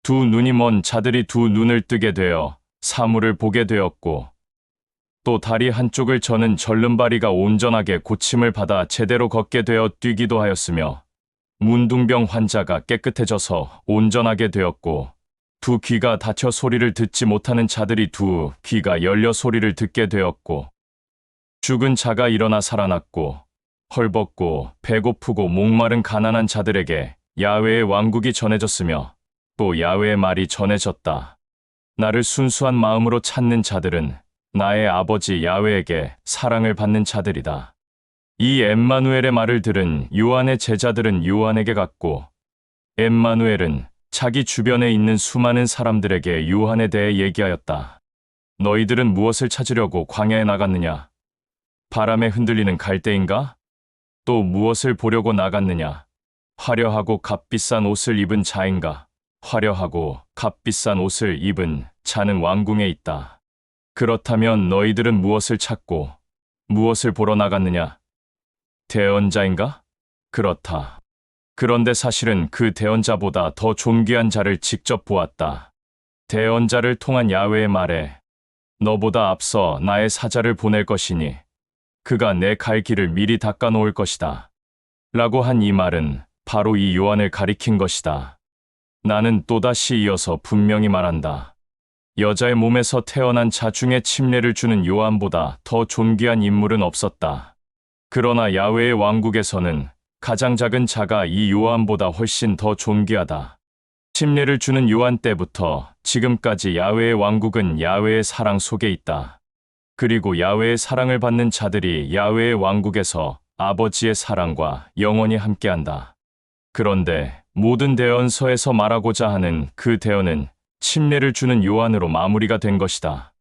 두 눈이 먼 자들이 두 눈을 뜨게 되어 사물을 보게 되었고, 또 다리 한쪽을 저는 절름발이가 온전하게 고침을 받아 제대로 걷게 되어 뛰기도 하였으며, 문둥병 환자가 깨끗해져서 온전하게 되었고, 두 귀가 닫혀 소리를 듣지 못하는 자들이 두 귀가 열려 소리를 듣게 되었고, 죽은 자가 일어나 살아났고, 헐벗고 배고프고 목마른 가난한 자들에게 야훼의 왕국이 전해졌으며 또 야훼의 말이 전해졌다. 나를 순수한 마음으로 찾는 자들은 나의 아버지 야훼에게 사랑을 받는 자들이다. 이 엠마누엘의 말을 들은 요한의 제자들은 요한에게 갔고, 엠마누엘은 자기 주변에 있는 수많은 사람들에게 요한에 대해 얘기하였다. 너희들은 무엇을 찾으려고 광야에 나갔느냐? 바람에 흔들리는 갈대인가? 또 무엇을 보려고 나갔느냐? 화려하고 값비싼 옷을 입은 자인가? 화려하고 값비싼 옷을 입은 자는 왕궁에 있다. 그렇다면 너희들은 무엇을 찾고 무엇을 보러 나갔느냐? 대언자인가? 그렇다. 그런데 사실은 그 대언자보다 더 존귀한 자를 직접 보았다. 대언자를 통한 야훼의 말에 너보다 앞서 나의 사자를 보낼 것이니 그가 내 갈 길을 미리 닦아 놓을 것이다. 라고 한 이 말은 바로 이 요한을 가리킨 것이다. 나는 또다시 이어서 분명히 말한다. 여자의 몸에서 태어난 자 중에 침례를 주는 요한보다 더 존귀한 인물은 없었다. 그러나 야훼의 왕국에서는 가장 작은 자가 이 요한보다 훨씬 더 존귀하다. 침례를 주는 요한 때부터 지금까지 야훼의 왕국은 야훼의 사랑 속에 있다. 그리고 야훼의 사랑을 받는 자들이 야훼의 왕국에서 아버지의 사랑과 영원히 함께한다. 그런데 모든 대언서에서 말하고자 하는 그 대언은 침례를 주는 요한으로 마무리가 된 것이다.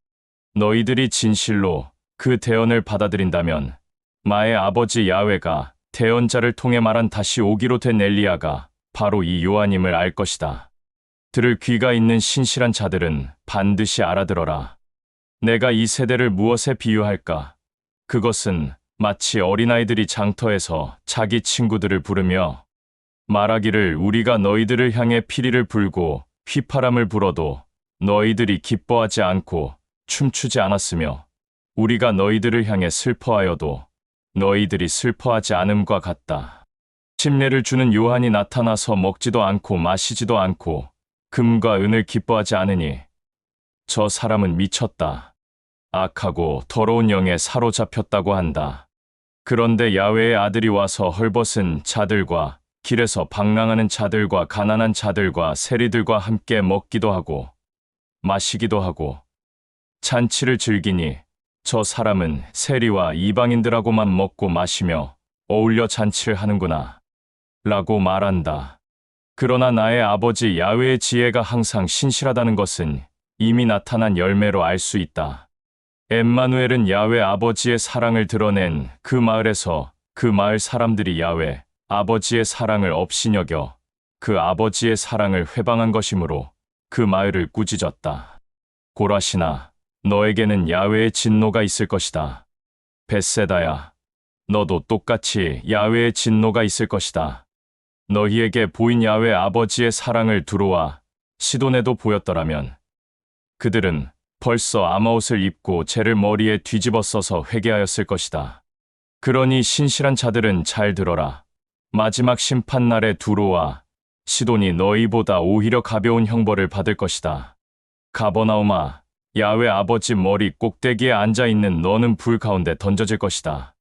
너희들이 진실로 그 대언을 받아들인다면 마의 아버지 야훼가 대언자를 통해 말한 다시 오기로 된 엘리야가 바로 이 요한임을 알 것이다. 들을 귀가 있는 신실한 자들은 반드시 알아들어라. 내가 이 세대를 무엇에 비유할까? 그것은 마치 어린아이들이 장터에서 자기 친구들을 부르며 말하기를 우리가 너희들을 향해 피리를 불고 휘파람을 불어도 너희들이 기뻐하지 않고 춤추지 않았으며 우리가 너희들을 향해 슬퍼하여도 너희들이 슬퍼하지 않음과 같다. 침례를 주는 요한이 나타나서 먹지도 않고 마시지도 않고 금과 은을 기뻐하지 않으니 저 사람은 미쳤다. 악하고 더러운 영에 사로잡혔다고 한다. 그런데 야훼의 아들이 와서 헐벗은 자들과 길에서 방랑하는 자들과 가난한 자들과 세리들과 함께 먹기도 하고 마시기도 하고 잔치를 즐기니 저 사람은 세리와 이방인들하고만 먹고 마시며 어울려 잔치를 하는구나 라고 말한다. 그러나 나의 아버지 야훼의 지혜가 항상 신실하다는 것은 이미 나타난 열매로 알 수 있다. 엠마누엘은 야훼 아버지의 사랑을 드러낸 그 마을에서 그 마을 사람들이 야훼 아버지의 사랑을 업신여겨 그 아버지의 사랑을 회방한 것이므로 그 마을을 꾸짖었다. 고라시나, 너에게는 야훼의 진노가 있을 것이다. 벳세다야, 너도 똑같이 야훼의 진노가 있을 것이다. 너희에게 보인 야훼 아버지의 사랑을 두로와 시돈에도 보였더라면 그들은 벌써 암아옷을 입고 죄를 머리에 뒤집어 써서 회개하였을 것이다. 그러니 신실한 자들은 잘 들어라. 마지막 심판날에 두로와 시돈이 너희보다 오히려 가벼운 형벌을 받을 것이다. 가버나움아, 야훼 아버지 머리 꼭대기에 앉아있는 너는 불 가운데 던져질 것이다.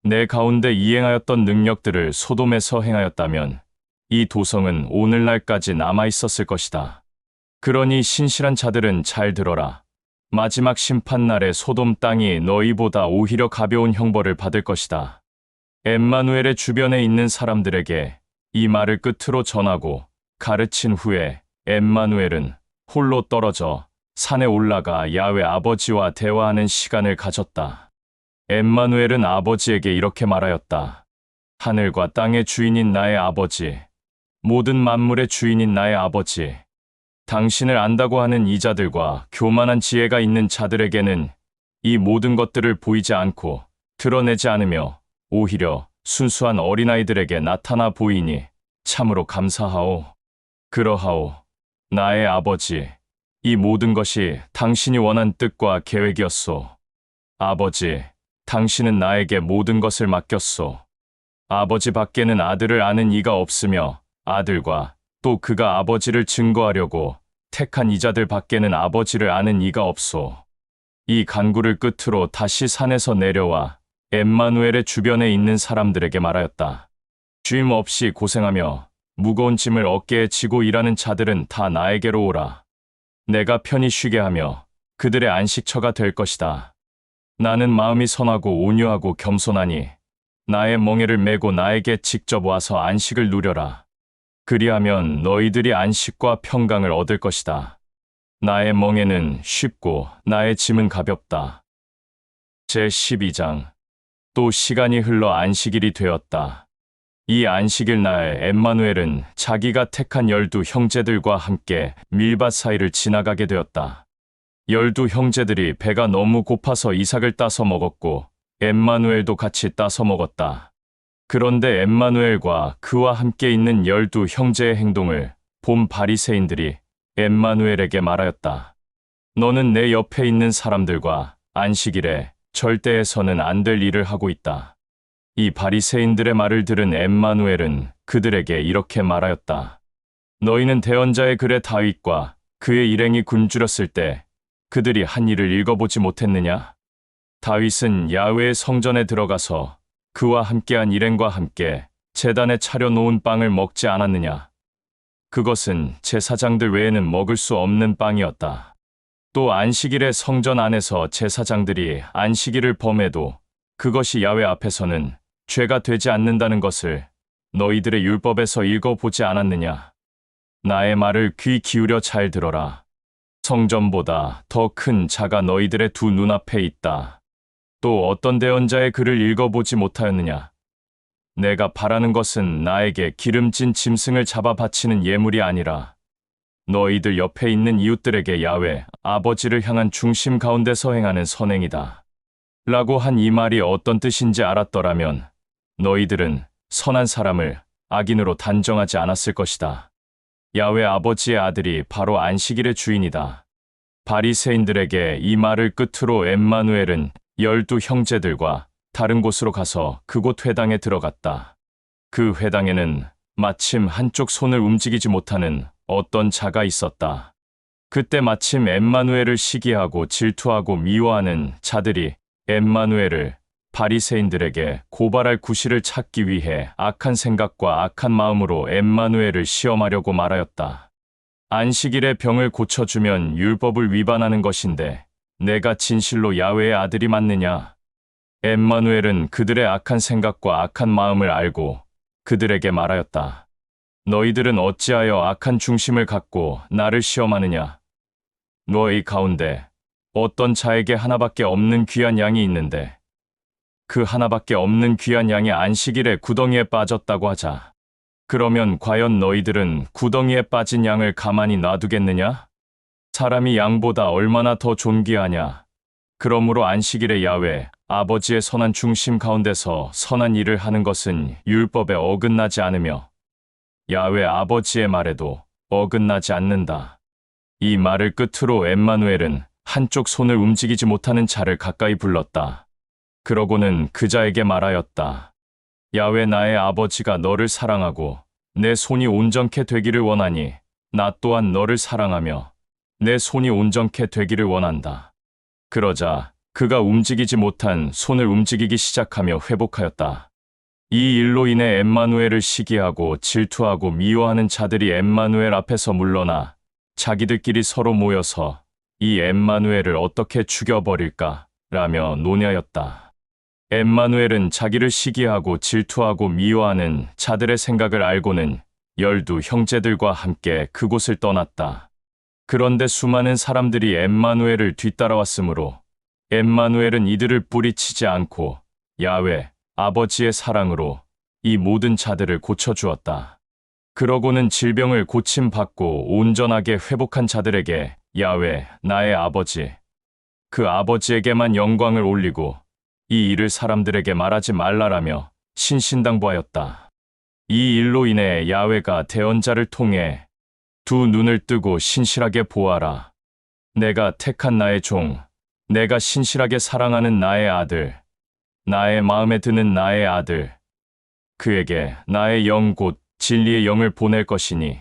내 가운데 이행하였던 능력들을 소돔에서 행하였다면 이 도성은 오늘날까지 남아있었을 것이다. 그러니 신실한 자들은 잘 들어라. 마지막 심판날에 소돔 땅이 너희보다 오히려 가벼운 형벌을 받을 것이다. 엠마누엘의 주변에 있는 사람들에게 이 말을 끝으로 전하고 가르친 후에 엠마누엘은 홀로 떨어져 산에 올라가 야훼 아버지와 대화하는 시간을 가졌다. 엠마누엘은 아버지에게 이렇게 말하였다. 하늘과 땅의 주인인 나의 아버지, 모든 만물의 주인인 나의 아버지, 당신을 안다고 하는 이자들과 교만한 지혜가 있는 자들에게는 이 모든 것들을 보이지 않고 드러내지 않으며 오히려 순수한 어린아이들에게 나타나 보이니 참으로 감사하오. 그러하오. 나의 아버지, 이 모든 것이 당신이 원한 뜻과 계획이었소. 아버지, 당신은 나에게 모든 것을 맡겼소. 아버지 밖에는 아들을 아는 이가 없으며 아들과 또 그가 아버지를 증거하려고 택한 이자들 밖에는 아버지를 아는 이가 없소. 이 간구를 끝으로 다시 산에서 내려와 엠마누엘의 주변에 있는 사람들에게 말하였다. 쉼 없이 고생하며 무거운 짐을 어깨에 지고 일하는 자들은 다 나에게로 오라. 내가 편히 쉬게 하며 그들의 안식처가 될 것이다. 나는 마음이 선하고 온유하고 겸손하니 나의 멍에를 메고 나에게 직접 와서 안식을 누려라. 그리하면 너희들이 안식과 평강을 얻을 것이다. 나의 멍에는 쉽고 나의 짐은 가볍다. 제12장. 또 시간이 흘러 안식일이 되었다. 이 안식일 날 엠마누엘은 자기가 택한 12 형제들과 함께 밀밭 사이를 지나가게 되었다. 12 형제들이 배가 너무 고파서 이삭을 따서 먹었고 엠마누엘도 같이 따서 먹었다. 그런데 엠마누엘과 그와 함께 있는 12 형제의 행동을 본 바리새인들이 엠마누엘에게 말하였다. 너는 내 옆에 있는 사람들과 안식일에 절대 해서는 안 될 일을 하고 있다. 이 바리새인들의 말을 들은 엠마누엘은 그들에게 이렇게 말하였다. 너희는 대언자의 글에 다윗과 그의 일행이 굶주렸을 때 그들이 한 일을 읽어보지 못했느냐? 다윗은 야훼의 성전에 들어가서 그와 함께한 일행과 함께 제단에 차려놓은 빵을 먹지 않았느냐? 그것은 제사장들 외에는 먹을 수 없는 빵이었다. 또 안식일에 성전 안에서 제사장들이 안식일을 범해도 그것이 야훼 앞에서는 죄가 되지 않는다는 것을 너희들의 율법에서 읽어보지 않았느냐? 나의 말을 귀 기울여 잘 들어라. 성전보다 더 큰 자가 너희들의 두 눈앞에 있다. 또 어떤 대언자의 글을 읽어보지 못하였느냐? 내가 바라는 것은 나에게 기름진 짐승을 잡아 바치는 예물이 아니라 너희들 옆에 있는 이웃들에게 야훼 아버지를 향한 중심 가운데서 행하는 선행이다. 라고 한 이 말이 어떤 뜻인지 알았더라면 너희들은 선한 사람을 악인으로 단정하지 않았을 것이다. 야훼 아버지의 아들이 바로 안식일의 주인이다. 바리새인들에게 이 말을 끝으로 엠마누엘은 12 형제들과 다른 곳으로 가서 그곳 회당에 들어갔다. 그 회당에는 마침 한쪽 손을 움직이지 못하는 어떤 자가 있었다. 그때 마침 엠마누엘을 시기하고 질투하고 미워하는 자들이 엠마누엘을 바리새인들에게 고발할 구실을 찾기 위해 악한 생각과 악한 마음으로 엠마누엘을 시험하려고 말하였다. 안식일에 병을 고쳐주면 율법을 위반하는 것인데 내가 진실로 야훼의 아들이 맞느냐? 엠마누엘은 그들의 악한 생각과 악한 마음을 알고 그들에게 말하였다. 너희들은 어찌하여 악한 중심을 갖고 나를 시험하느냐? 너희 가운데 어떤 자에게 하나밖에 없는 귀한 양이 있는데 그 하나밖에 없는 귀한 양이 안식일에 구덩이에 빠졌다고 하자. 그러면 과연 너희들은 구덩이에 빠진 양을 가만히 놔두겠느냐? 사람이 양보다 얼마나 더 존귀하냐? 그러므로 안식일에 야훼 아버지의 선한 중심 가운데서 선한 일을 하는 것은 율법에 어긋나지 않으며 야훼 아버지의 말에도 어긋나지 않는다. 이 말을 끝으로 엠마누엘은 한쪽 손을 움직이지 못하는 자를 가까이 불렀다. 그러고는 그 자에게 말하였다. 야훼 나의 아버지가 너를 사랑하고 내 손이 온전케 되기를 원하니 나 또한 너를 사랑하며 내 손이 온전케 되기를 원한다. 그러자 그가 움직이지 못한 손을 움직이기 시작하며 회복하였다. 이 일로 인해 엠마누엘을 시기하고 질투하고 미워하는 자들이 엠마누엘 앞에서 물러나 자기들끼리 서로 모여서 이 엠마누엘을 어떻게 죽여버릴까 라며 논의하였다. 엠마누엘은 자기를 시기하고 질투하고 미워하는 자들의 생각을 알고는 12 형제들과 함께 그곳을 떠났다. 그런데 수많은 사람들이 엠마누엘을 뒤따라왔으므로 엠마누엘은 이들을 뿌리치지 않고 야훼 아버지의 사랑으로 이 모든 자들을 고쳐주었다. 그러고는 질병을 고침받고 온전하게 회복한 자들에게 야훼 나의 아버지, 그 아버지에게만 영광을 올리고 이 일을 사람들에게 말하지 말라라며 신신당부하였다. 이 일로 인해 야훼가 대언자를 통해 두 눈을 뜨고 신실하게 보아라. 내가 택한 나의 종, 내가 신실하게 사랑하는 나의 아들, 나의 마음에 드는 나의 아들, 그에게 나의 영 곧 진리의 영을 보낼 것이니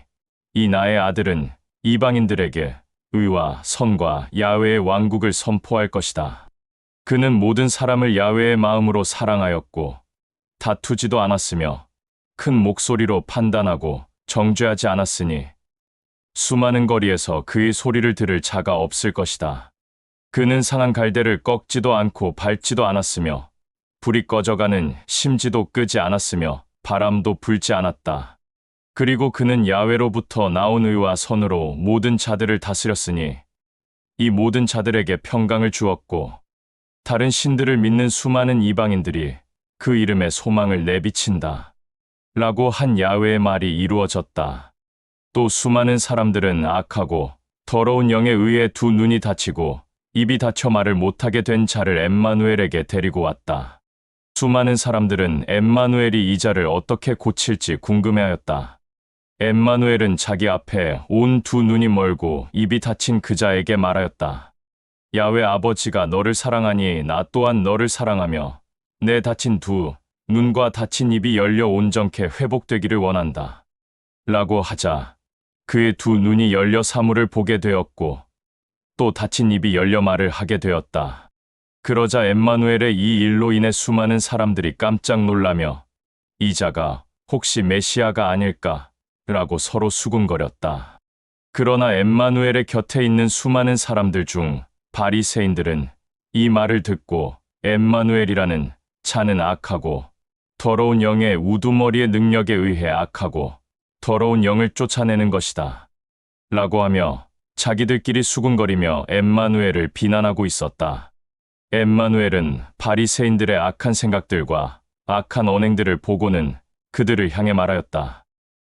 이 나의 아들은 이방인들에게 의와 선과 야훼의 왕국을 선포할 것이다. 그는 모든 사람을 야훼의 마음으로 사랑하였고 다투지도 않았으며 큰 목소리로 판단하고 정죄하지 않았으니 수많은 거리에서 그의 소리를 들을 자가 없을 것이다. 그는 상한 갈대를 꺾지도 않고 밟지도 않았으며 불이 꺼져가는 심지도 끄지 않았으며 바람도 불지 않았다. 그리고 그는 야훼로부터 나온 의와 선으로 모든 자들을 다스렸으니 이 모든 자들에게 평강을 주었고 다른 신들을 믿는 수많은 이방인들이 그 이름에 소망을 내비친다. 라고 한 야훼의 말이 이루어졌다. 또 수많은 사람들은 악하고 더러운 영에 의해 두 눈이 다치고 입이 닫혀 말을 못하게 된 자를 엠마누엘에게 데리고 왔다. 수많은 사람들은 엠마누엘이 이 자를 어떻게 고칠지 궁금해하였다. 엠마누엘은 자기 앞에 온 두 눈이 멀고 입이 닫힌 그 자에게 말하였다. 야훼 아버지가 너를 사랑하니 나 또한 너를 사랑하며 내 닫힌 두 눈과 닫힌 입이 열려 온전케 회복되기를 원한다. 라고 하자 그의 두 눈이 열려 사물을 보게 되었고 또 닫힌 입이 열려 말을 하게 되었다. 그러자 엠마누엘의 이 일로 인해 수많은 사람들이 깜짝 놀라며 이 자가 혹시 메시아가 아닐까? 라고 서로 수군거렸다. 그러나 엠마누엘의 곁에 있는 수많은 사람들 중 바리새인들은 이 말을 듣고 엠마누엘이라는 자는 악하고 더러운 영의 우두머리의 능력에 의해 악하고 더러운 영을 쫓아내는 것이다. 라고 하며 자기들끼리 수군거리며 엠마누엘을 비난하고 있었다. 엠마누엘은 바리새인들의 악한 생각들과 악한 언행들을 보고는 그들을 향해 말하였다.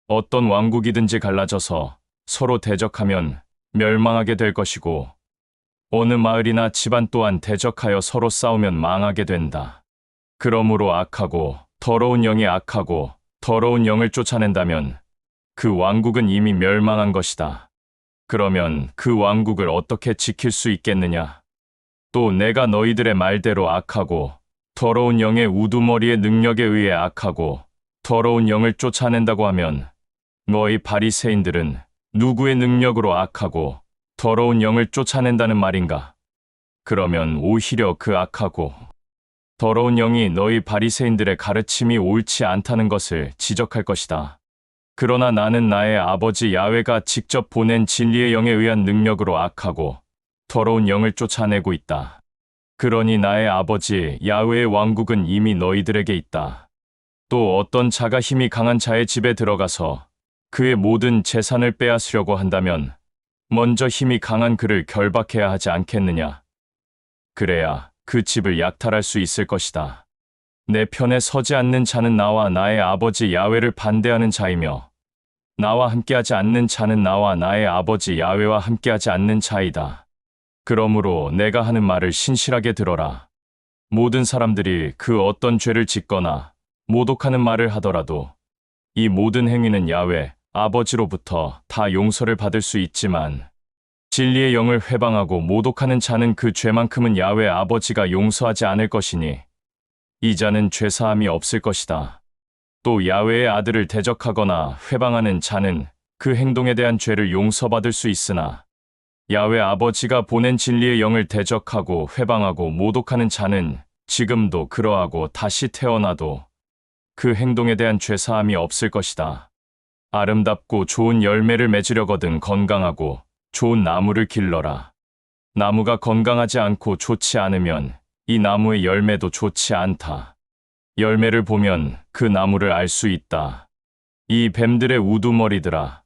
어떤 왕국이든지 갈라져서 서로 대적하면 멸망하게 될 것이고 어느 마을이나 집안 또한 대적하여 서로 싸우면 망하게 된다. 그러므로 악하고 더러운 영이 악하고 더러운 영을 쫓아낸다면 그 왕국은 이미 멸망한 것이다. 그러면 그 왕국을 어떻게 지킬 수 있겠느냐? 또 내가 너희들의 말대로 악하고 더러운 영의 우두머리의 능력에 의해 악하고 더러운 영을 쫓아낸다고 하면 너희 바리새인들은 누구의 능력으로 악하고 더러운 영을 쫓아낸다는 말인가? 그러면 오히려 그 악하고 더러운 영이 너희 바리새인들의 가르침이 옳지 않다는 것을 지적할 것이다. 그러나 나는 나의 아버지 야훼가 직접 보낸 진리의 영에 의한 능력으로 악하고 더러운 영을 쫓아내고 있다. 그러니 나의 아버지 야훼의 왕국은 이미 너희들에게 있다. 또 어떤 자가 힘이 강한 자의 집에 들어가서 그의 모든 재산을 빼앗으려고 한다면 먼저 힘이 강한 그를 결박해야 하지 않겠느냐? 그래야 그 집을 약탈할 수 있을 것이다. 내 편에 서지 않는 자는 나와 나의 아버지 야훼를 반대하는 자이며 나와 함께하지 않는 자는 나와 나의 아버지 야훼와 함께하지 않는 자이다. 그러므로 내가 하는 말을 신실하게 들어라. 모든 사람들이 그 어떤 죄를 짓거나 모독하는 말을 하더라도 이 모든 행위는 야훼 아버지로부터 다 용서를 받을 수 있지만 진리의 영을 회방하고 모독하는 자는 그 죄만큼은 야훼 아버지가 용서하지 않을 것이니 이 자는 죄사함이 없을 것이다. 또 야훼의 아들을 대적하거나 회방하는 자는 그 행동에 대한 죄를 용서받을 수 있으나 야훼 아버지가 보낸 진리의 영을 대적하고 회방하고 모독하는 자는 지금도 그러하고 다시 태어나도 그 행동에 대한 죄사함이 없을 것이다. 아름답고 좋은 열매를 맺으려거든 건강하고 좋은 나무를 길러라. 나무가 건강하지 않고 좋지 않으면 이 나무의 열매도 좋지 않다. 열매를 보면 그 나무를 알 수 있다. 이 뱀들의 우두머리들아,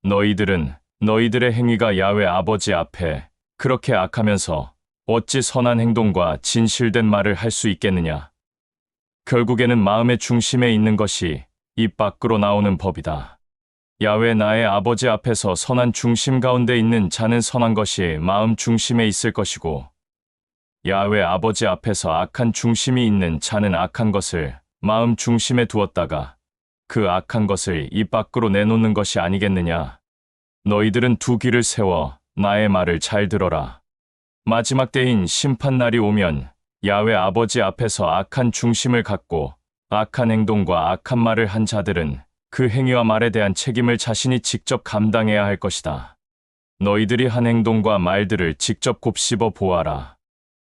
너희들은 너희들의 행위가 야훼 아버지 앞에 그렇게 악하면서 어찌 선한 행동과 진실된 말을 할 수 있겠느냐? 결국에는 마음의 중심에 있는 것이 입 밖으로 나오는 법이다. 야훼 나의 아버지 앞에서 선한 중심 가운데 있는 자는 선한 것이 마음 중심에 있을 것이고 야훼 아버지 앞에서 악한 중심이 있는 자는 악한 것을 마음 중심에 두었다가 그 악한 것을 입 밖으로 내놓는 것이 아니겠느냐. 너희들은 두 귀를 세워 나의 말을 잘 들어라. 마지막 때인 심판날이 오면 야훼 아버지 앞에서 악한 중심을 갖고 악한 행동과 악한 말을 한 자들은 그 행위와 말에 대한 책임을 자신이 직접 감당해야 할 것이다. 너희들이 한 행동과 말들을 직접 곱씹어 보아라.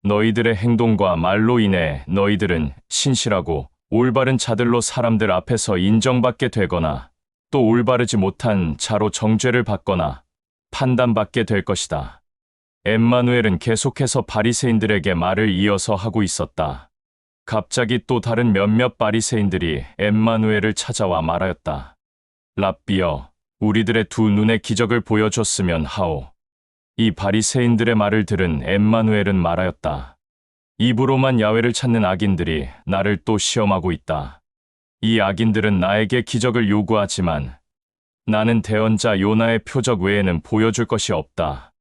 너희들의 행동과 말로 인해 너희들은 신실하고 올바른 자들로 사람들 앞에서 인정받게 되거나 또 올바르지 못한 자로 정죄를 받거나 판단받게 될 것이다. 엠마누엘은 계속해서 바리새인들에게 말을 이어서 하고 있었다. 갑자기 또 다른 몇몇 바리새인들이 엠마누엘을 찾아와 말하였다. 랍비여, 우리들의 두 눈의 기적을 보여줬으면 하오. 이 바리새인들의 말을 들은 엠마누엘은 말하였다. 입으로만 야훼를 찾는 악인들이 나를 또 시험하고 있다. 이 악인들은 나에게 기적을 요구하지만 나는 대언자 요나의 표적 외에는 보여줄 것이 없다.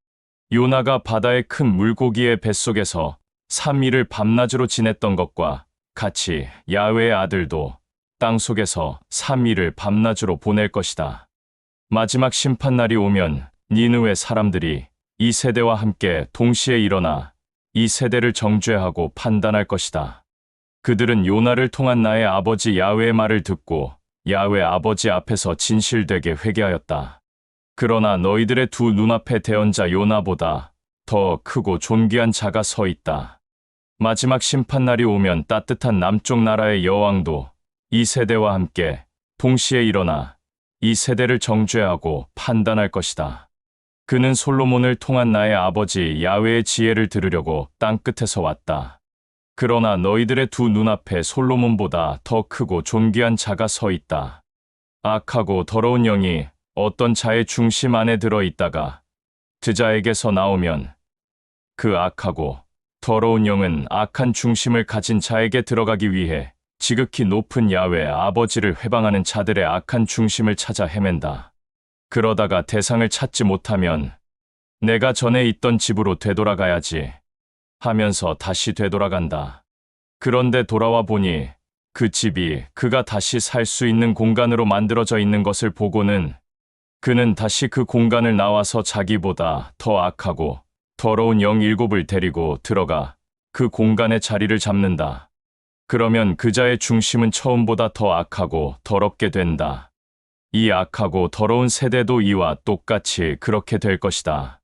요나가 바다의 큰 물고기의 뱃속에서 3일을 밤낮으로 지냈던 것과 같이 야훼의 아들도 땅속에서 3일을 밤낮으로 보낼 것이다. 마지막 심판날이 오면 니느웨 사람들이 이 세대와 함께 동시에 일어나 이 세대를 정죄하고 판단할 것이다. 그들은 요나를 통한 나의 아버지 야훼의 말을 듣고 야훼 아버지 앞에서 진실되게 회개하였다. 그러나 너희들의 두 눈앞에 대언자 요나보다 더 크고 존귀한 자가 서 있다. 마지막 심판날이 오면 따뜻한 남쪽 나라의 여왕도 이 세대와 함께 동시에 일어나 이 세대를 정죄하고 판단할 것이다. 그는 솔로몬을 통한 나의 아버지 야훼의 지혜를 들으려고 땅끝에서 왔다. 그러나 너희들의 두 눈앞에 솔로몬보다 더 크고 존귀한 자가 서 있다. 악하고 더러운 영이 어떤 자의 중심 안에 들어 있다가 그 자에게서 나오면 그 악하고 더러운 영은 악한 중심을 가진 자에게 들어가기 위해 지극히 높은 야훼 아버지를 회방하는 자들의 악한 중심을 찾아 헤맨다. 그러다가 대상을 찾지 못하면 내가 전에 있던 집으로 되돌아가야지 하면서 다시 되돌아간다. 그런데 돌아와 보니 그 집이 그가 다시 살 수 있는 공간으로 만들어져 있는 것을 보고는 그는 다시 그 공간을 나와서 자기보다 더 악하고 더러운 영 7을 데리고 들어가 그 공간의 자리를 잡는다. 그러면 그 자의 중심은 처음보다 더 악하고 더럽게 된다. 이 악하고 더러운 세대도 이와 똑같이 그렇게 될 것이다.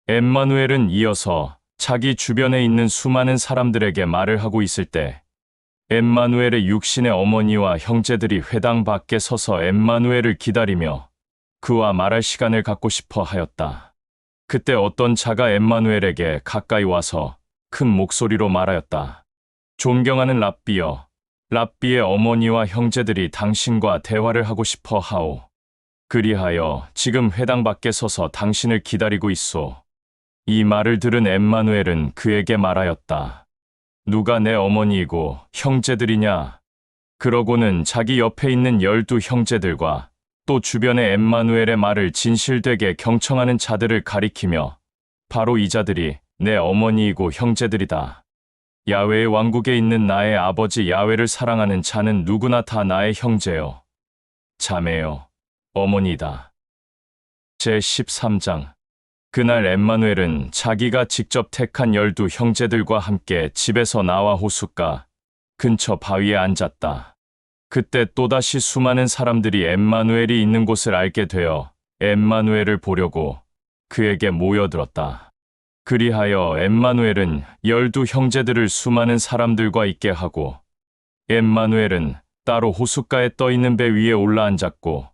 엠마누엘은 이어서 자기 주변에 있는 수많은 사람들에게 말을 하고 있을 때 엠마누엘의 육신의 어머니와 형제들이 회당 밖에 서서 엠마누엘을 기다리며 그와 말할 시간을 갖고 싶어 하였다. 그때 어떤 자가 엠마누엘에게 가까이 와서 큰 목소리로 말하였다. 존경하는 랍비여, 랍비의 어머니와 형제들이 당신과 대화를 하고 싶어 하오. 그리하여 지금 회당 밖에 서서 당신을 기다리고 있소. 이 말을 들은 엠마누엘은 그에게 말하였다. 누가 내 어머니이고 형제들이냐? 그러고는 자기 옆에 있는 12 형제들과 또 주변의 엠마누엘의 말을 진실되게 경청하는 자들을 가리키며 바로 이 자들이 내 어머니이고 형제들이다. 야훼의 왕국에 있는 나의 아버지 야훼를 사랑하는 자는 누구나 다 나의 형제요, 자매요, 어머니다. 제13장. 그날 엠마누엘은 자기가 직접 택한 12 형제들과 함께 집에서 나와 호숫가 근처 바위에 앉았다. 그때 또다시 수많은 사람들이 엠마누엘이 있는 곳을 알게 되어 엠마누엘을 보려고 그에게 모여들었다. 그리하여 엠마누엘은 12 형제들을 수많은 사람들과 있게 하고 엠마누엘은 따로 호숫가에 떠 있는 배 위에 올라앉았고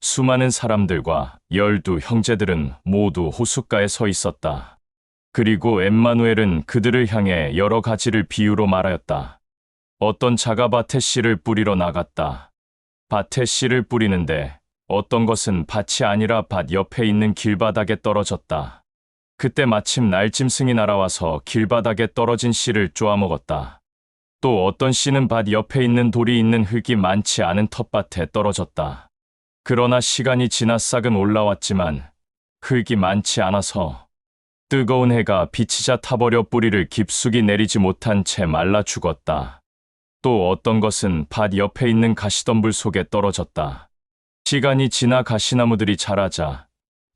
수많은 사람들과 12 형제들은 모두 호숫가에 서 있었다. 그리고 엠마누엘은 그들을 향해 여러 가지를 비유로 말하였다. 어떤 자가 밭에 씨를 뿌리러 나갔다. 밭에 씨를 뿌리는데 어떤 것은 밭이 아니라 밭 옆에 있는 길바닥에 떨어졌다. 그때 마침 날짐승이 날아와서 길바닥에 떨어진 씨를 쪼아먹었다. 또 어떤 씨는 밭 옆에 있는 돌이 있는 흙이 많지 않은 텃밭에 떨어졌다. 그러나 시간이 지나 싹은 올라왔지만 흙이 많지 않아서 뜨거운 해가 비치자 타버려 뿌리를 깊숙이 내리지 못한 채 말라 죽었다. 또 어떤 것은 밭 옆에 있는 가시덤불 속에 떨어졌다. 시간이 지나 가시나무들이 자라자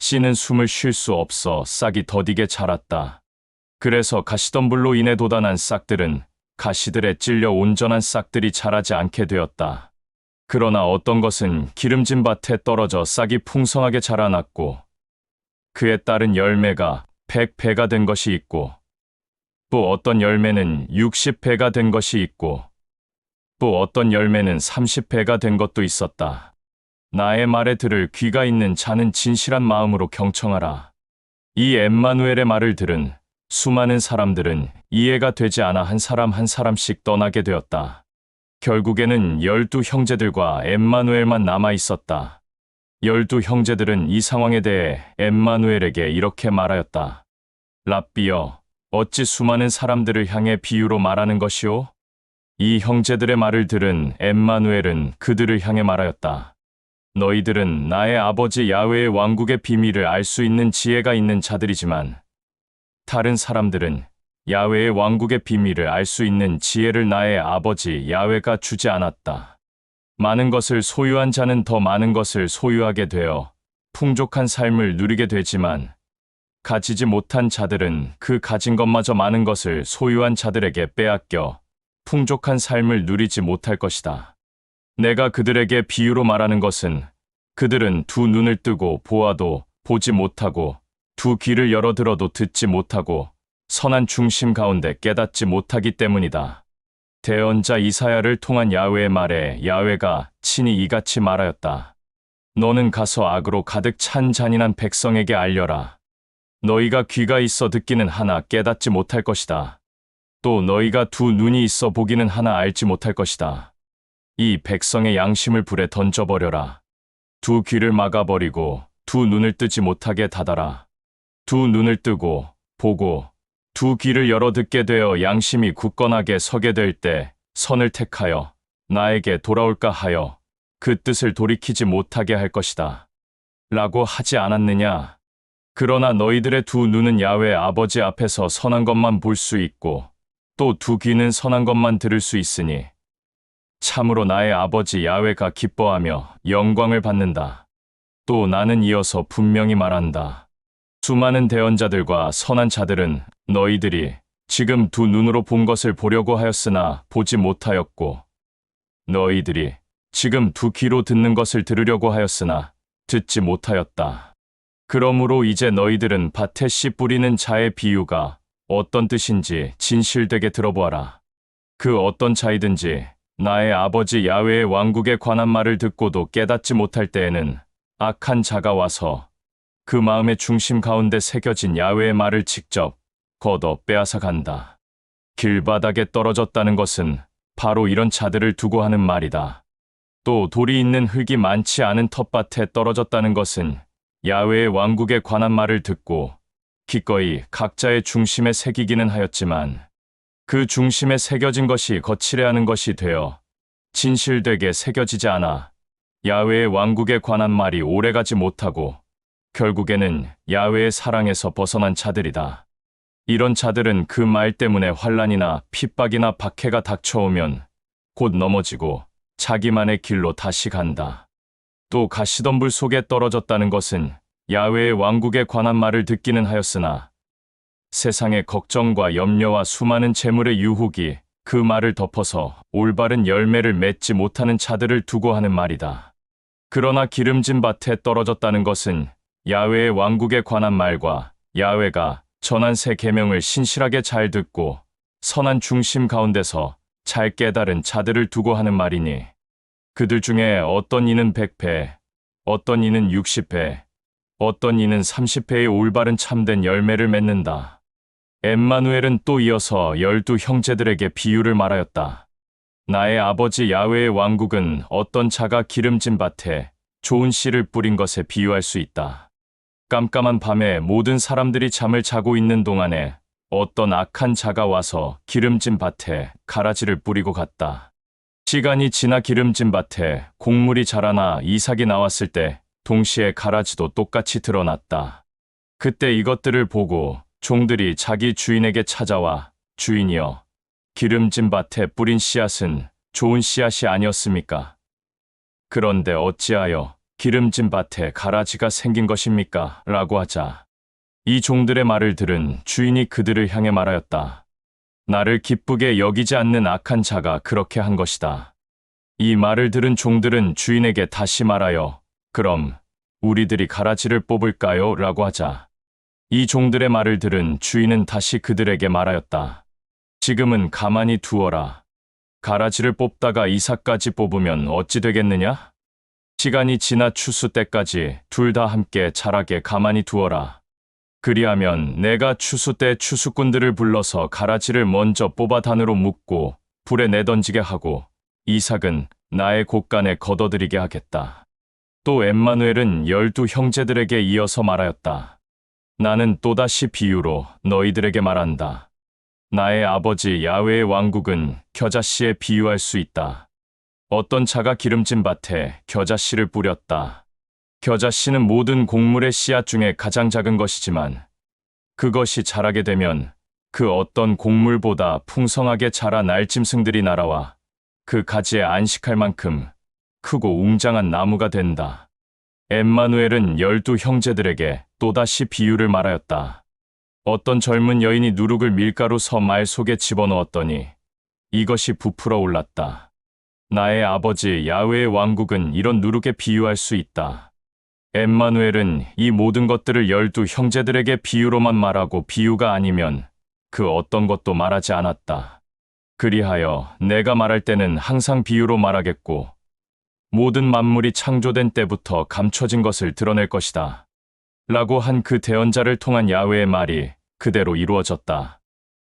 씨는 숨을 쉴 수 없어 싹이 더디게 자랐다. 그래서 가시덤불로 인해 돋아난 싹들은 가시들에 찔려 온전한 싹들이 자라지 않게 되었다. 그러나 어떤 것은 기름진 밭에 떨어져 싹이 풍성하게 자라났고 그에 따른 열매가 100배가 된 것이 있고 또 어떤 열매는 60배가 된 것이 있고 또 어떤 열매는 30배가 된 것도 있었다. 나의 말에 들을 귀가 있는 자는 진실한 마음으로 경청하라. 이 엠마누엘의 말을 들은 수많은 사람들은 이해가 되지 않아 한 사람 한 사람씩 떠나게 되었다. 결국에는 12 형제들과 엠마누엘만 남아 있었다. 12 형제들은 이 상황에 대해 엠마누엘에게 이렇게 말하였다. 랍비여, 어찌 수많은 사람들을 향해 비유로 말하는 것이오? 이 형제들의 말을 들은 엠마누엘은 그들을 향해 말하였다. 너희들은 나의 아버지 야훼의 왕국의 비밀을 알 수 있는 지혜가 있는 자들이지만 다른 사람들은 야훼의 왕국의 비밀을 알 수 있는 지혜를 나의 아버지 야훼가 주지 않았다. 많은 것을 소유한 자는 더 많은 것을 소유하게 되어 풍족한 삶을 누리게 되지만 가지지 못한 자들은 그 가진 것마저 많은 것을 소유한 자들에게 빼앗겨 풍족한 삶을 누리지 못할 것이다. 내가 그들에게 비유로 말하는 것은 그들은 두 눈을 뜨고 보아도 보지 못하고 두 귀를 열어 들어도 듣지 못하고 선한 중심 가운데 깨닫지 못하기 때문이다. 대언자 이사야를 통한 야훼의 말에 야훼가 친히 이같이 말하였다. 너는 가서 악으로 가득 찬 잔인한 백성에게 알려라. 너희가 귀가 있어 듣기는 하나 깨닫지 못할 것이다. 또 너희가 두 눈이 있어 보기는 하나 알지 못할 것이다. 이 백성의 양심을 불에 던져버려라. 두 귀를 막아버리고 두 눈을 뜨지 못하게 닫아라. 두 눈을 뜨고 보고 두 귀를 열어 듣게 되어 양심이 굳건하게 서게 될 때 선을 택하여 나에게 돌아올까 하여 그 뜻을 돌이키지 못하게 할 것이다. 라고 하지 않았느냐? 그러나 너희들의 두 눈은 야훼 아버지 앞에서 선한 것만 볼 수 있고 또 두 귀는 선한 것만 들을 수 있으니 참으로 나의 아버지 야훼가 기뻐하며 영광을 받는다. 또 나는 이어서 분명히 말한다. 수많은 대언자들과 선한 자들은 너희들이 지금 두 눈으로 본 것을 보려고 하였으나 보지 못하였고, 너희들이 지금 두 귀로 듣는 것을 들으려고 하였으나 듣지 못하였다. 그러므로 이제 너희들은 밭에 씨 뿌리는 자의 비유가 어떤 뜻인지 진실되게 들어보아라. 그 어떤 자이든지 나의 아버지 야훼의 왕국에 관한 말을 듣고도 깨닫지 못할 때에는 악한 자가 와서 그 마음의 중심 가운데 새겨진 야훼의 말을 직접 걷어 빼앗아 간다. 길바닥에 떨어졌다는 것은 바로 이런 자들을 두고 하는 말이다. 또 돌이 있는 흙이 많지 않은 텃밭에 떨어졌다는 것은 야훼의 왕국에 관한 말을 듣고 기꺼이 각자의 중심에 새기기는 하였지만 그 중심에 새겨진 것이 거칠해하는 것이 되어 진실되게 새겨지지 않아 야훼의 왕국에 관한 말이 오래가지 못하고 결국에는 야훼의 사랑에서 벗어난 자들이다. 이런 자들은 그 말 때문에 환난이나 핍박이나 박해가 닥쳐오면 곧 넘어지고 자기만의 길로 다시 간다. 또 가시덤불 속에 떨어졌다는 것은 야훼의 왕국에 관한 말을 듣기는 하였으나 세상의 걱정과 염려와 수많은 재물의 유혹이 그 말을 덮어서 올바른 열매를 맺지 못하는 자들을 두고 하는 말이다. 그러나 기름진 밭에 떨어졌다는 것은 야훼의 왕국에 관한 말과 야훼가 전한 새 계명을 신실하게 잘 듣고 선한 중심 가운데서 잘 깨달은 자들을 두고 하는 말이니 그들 중에 어떤 이는 100배, 어떤 이는 60배, 어떤 이는 30배의 올바른 참된 열매를 맺는다. 엠마누엘은 또 이어서 12 형제들에게 비유를 말하였다. 나의 아버지 야훼의 왕국은 어떤 자가 기름진 밭에 좋은 씨를 뿌린 것에 비유할 수 있다. 깜깜한 밤에 모든 사람들이 잠을 자고 있는 동안에 어떤 악한 자가 와서 기름진 밭에 가라지를 뿌리고 갔다. 시간이 지나 기름진 밭에 곡물이 자라나 이삭이 나왔을 때 동시에 가라지도 똑같이 드러났다. 그때 이것들을 보고 종들이 자기 주인에게 찾아와 주인이여, 기름진 밭에 뿌린 씨앗은 좋은 씨앗이 아니었습니까? 그런데 어찌하여 기름진 밭에 가라지가 생긴 것입니까? 라고 하자 이 종들의 말을 들은 주인이 그들을 향해 말하였다. 나를 기쁘게 여기지 않는 악한 자가 그렇게 한 것이다. 이 말을 들은 종들은 주인에게 다시 말하여 그럼 우리들이 가라지를 뽑을까요? 라고 하자 이 종들의 말을 들은 주인은 다시 그들에게 말하였다. 지금은 가만히 두어라. 가라지를 뽑다가 이삭까지 뽑으면 어찌 되겠느냐? 시간이 지나 추수 때까지 둘 다 함께 자라게 가만히 두어라. 그리하면 내가 추수 때 추수꾼들을 불러서 가라지를 먼저 뽑아 단으로 묶고 불에 내던지게 하고 이삭은 나의 곳간에 걷어들이게 하겠다. 또 엠마누엘은 12 형제들에게 이어서 말하였다. 나는 또다시 비유로 너희들에게 말한다. 나의 아버지 야훼의 왕국은 겨자씨에 비유할 수 있다. 어떤 자가 기름진 밭에 겨자씨를 뿌렸다. 겨자씨는 모든 곡물의 씨앗 중에 가장 작은 것이지만 그것이 자라게 되면 그 어떤 곡물보다 풍성하게 자라 날짐승들이 날아와 그 가지에 안식할 만큼 크고 웅장한 나무가 된다. 엠마누엘은 12 형제들에게 또다시 비유를 말하였다. 어떤 젊은 여인이 누룩을 밀가루 서 말 속에 집어넣었더니 이것이 부풀어 올랐다. 나의 아버지 야훼의 왕국은 이런 누룩에 비유할 수 있다. 엠마누엘은 이 모든 것들을 12 형제들에게 비유로만 말하고 비유가 아니면 그 어떤 것도 말하지 않았다. 그리하여 내가 말할 때는 항상 비유로 말하겠고 모든 만물이 창조된 때부터 감춰진 것을 드러낼 것이다. 라고 한 그 대언자를 통한 야훼의 말이 그대로 이루어졌다.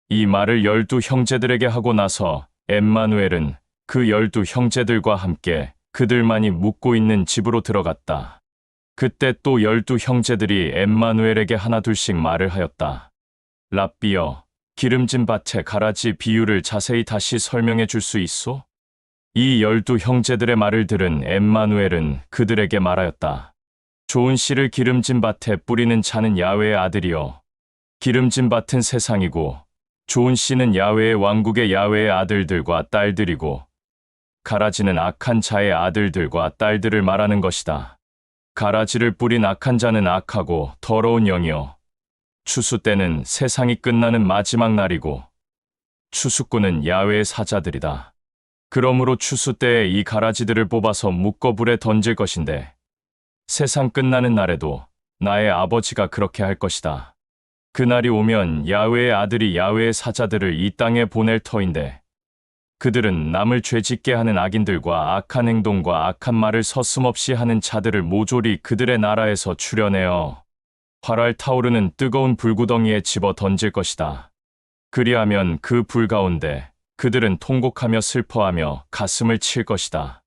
이 말을 12 형제들에게 하고 나서 엠마누엘은 그 12 형제들과 함께 그들만이 묵고 있는 집으로 들어갔다. 그때 또 12 형제들이 엠마누엘에게 하나둘씩 말을 하였다. 랍비여, 기름진 밭에 가라지 비유를 자세히 다시 설명해 줄 수 있소? 이 12 형제들의 말을 들은 엠마누엘은 그들에게 말하였다. 좋은 씨를 기름진 밭에 뿌리는 자는 야훼의 아들이요. 기름진 밭은 세상이고 좋은 씨는 야훼의 왕국의 야훼의 아들들과 딸들이고 가라지는 악한 자의 아들들과 딸들을 말하는 것이다. 가라지를 뿌린 악한 자는 악하고 더러운 영이요. 추수 때는 세상이 끝나는 마지막 날이고 추수꾼은 야훼의 사자들이다. 그러므로 추수 때에 이 가라지들을 뽑아서 묶어 불에 던질 것인데 세상 끝나는 날에도 나의 아버지가 그렇게 할 것이다. 그날이 오면 야훼의 아들이 야훼의 사자들을 이 땅에 보낼 터인데 그들은 남을 죄짓게 하는 악인들과 악한 행동과 악한 말을 서슴없이 하는 자들을 모조리 그들의 나라에서 추려내어 활활 타오르는 뜨거운 불구덩이에 집어 던질 것이다. 그리하면 그 불 가운데 그들은 통곡하며 슬퍼하며 가슴을 칠 것이다.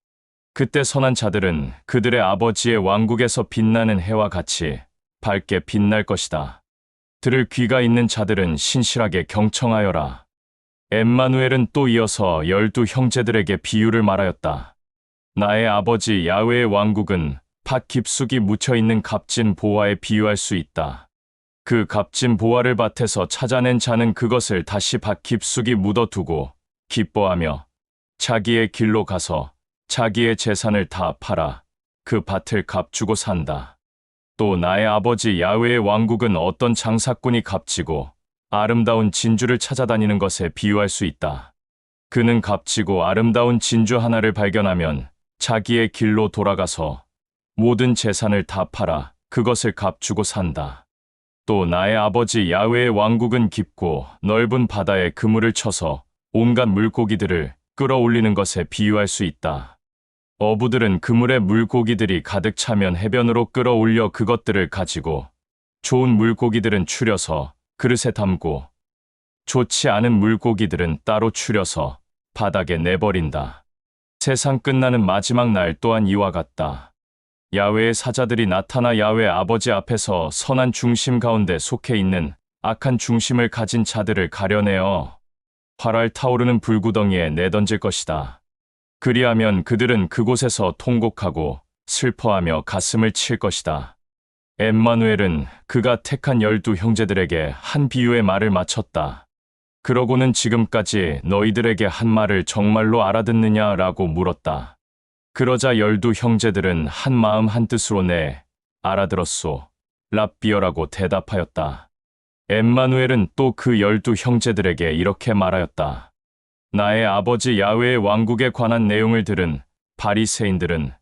그때 선한 자들은 그들의 아버지의 왕국에서 빛나는 해와 같이 밝게 빛날 것이다. 들을 귀가 있는 자들은 신실하게 경청하여라. 엠마누엘은 또 이어서 12 형제들에게 비유를 말하였다. 나의 아버지 야훼의 왕국은 밭 깊숙이 묻혀있는 값진 보화에 비유할 수 있다. 그 값진 보화를 밭에서 찾아낸 자는 그것을 다시 밭 깊숙이 묻어두고 기뻐하며 자기의 길로 가서 자기의 재산을 다 팔아 그 밭을 값주고 산다. 또 나의 아버지 야훼의 왕국은 어떤 장사꾼이 값지고 아름다운 진주를 찾아다니는 것에 비유할 수 있다. 그는 값지고 아름다운 진주 하나를 발견하면 자기의 길로 돌아가서 모든 재산을 다 팔아 그것을 값주고 산다. 또 나의 아버지 야훼의 왕국은 깊고 넓은 바다에 그물을 쳐서 온갖 물고기들을 끌어올리는 것에 비유할 수 있다. 어부들은 그물에 물고기들이 가득 차면 해변으로 끌어올려 그것들을 가지고 좋은 물고기들은 추려서 그릇에 담고 좋지 않은 물고기들은 따로 추려서 바닥에 내버린다. 세상 끝나는 마지막 날 또한 이와 같다. 야훼의 사자들이 나타나 야훼 아버지 앞에서 선한 중심 가운데 속해 있는 악한 중심을 가진 자들을 가려내어 활활 타오르는 불구덩이에 내던질 것이다. 그리하면 그들은 그곳에서 통곡하고 슬퍼하며 가슴을 칠 것이다. 엠마누엘은 그가 택한 12 형제들에게 한 비유의 말을 마쳤다. 그러고는 지금까지 너희들에게 한 말을 정말로 알아듣느냐라고 물었다. 그러자 12 형제들은 한 마음 한 뜻으로 네, 알아들었소. 랍비어라고 대답하였다. 엠마누엘은 또 그 12 형제들에게 이렇게 말하였다. 나의 아버지 야훼의 왕국에 관한 내용을 들은 바리새인들은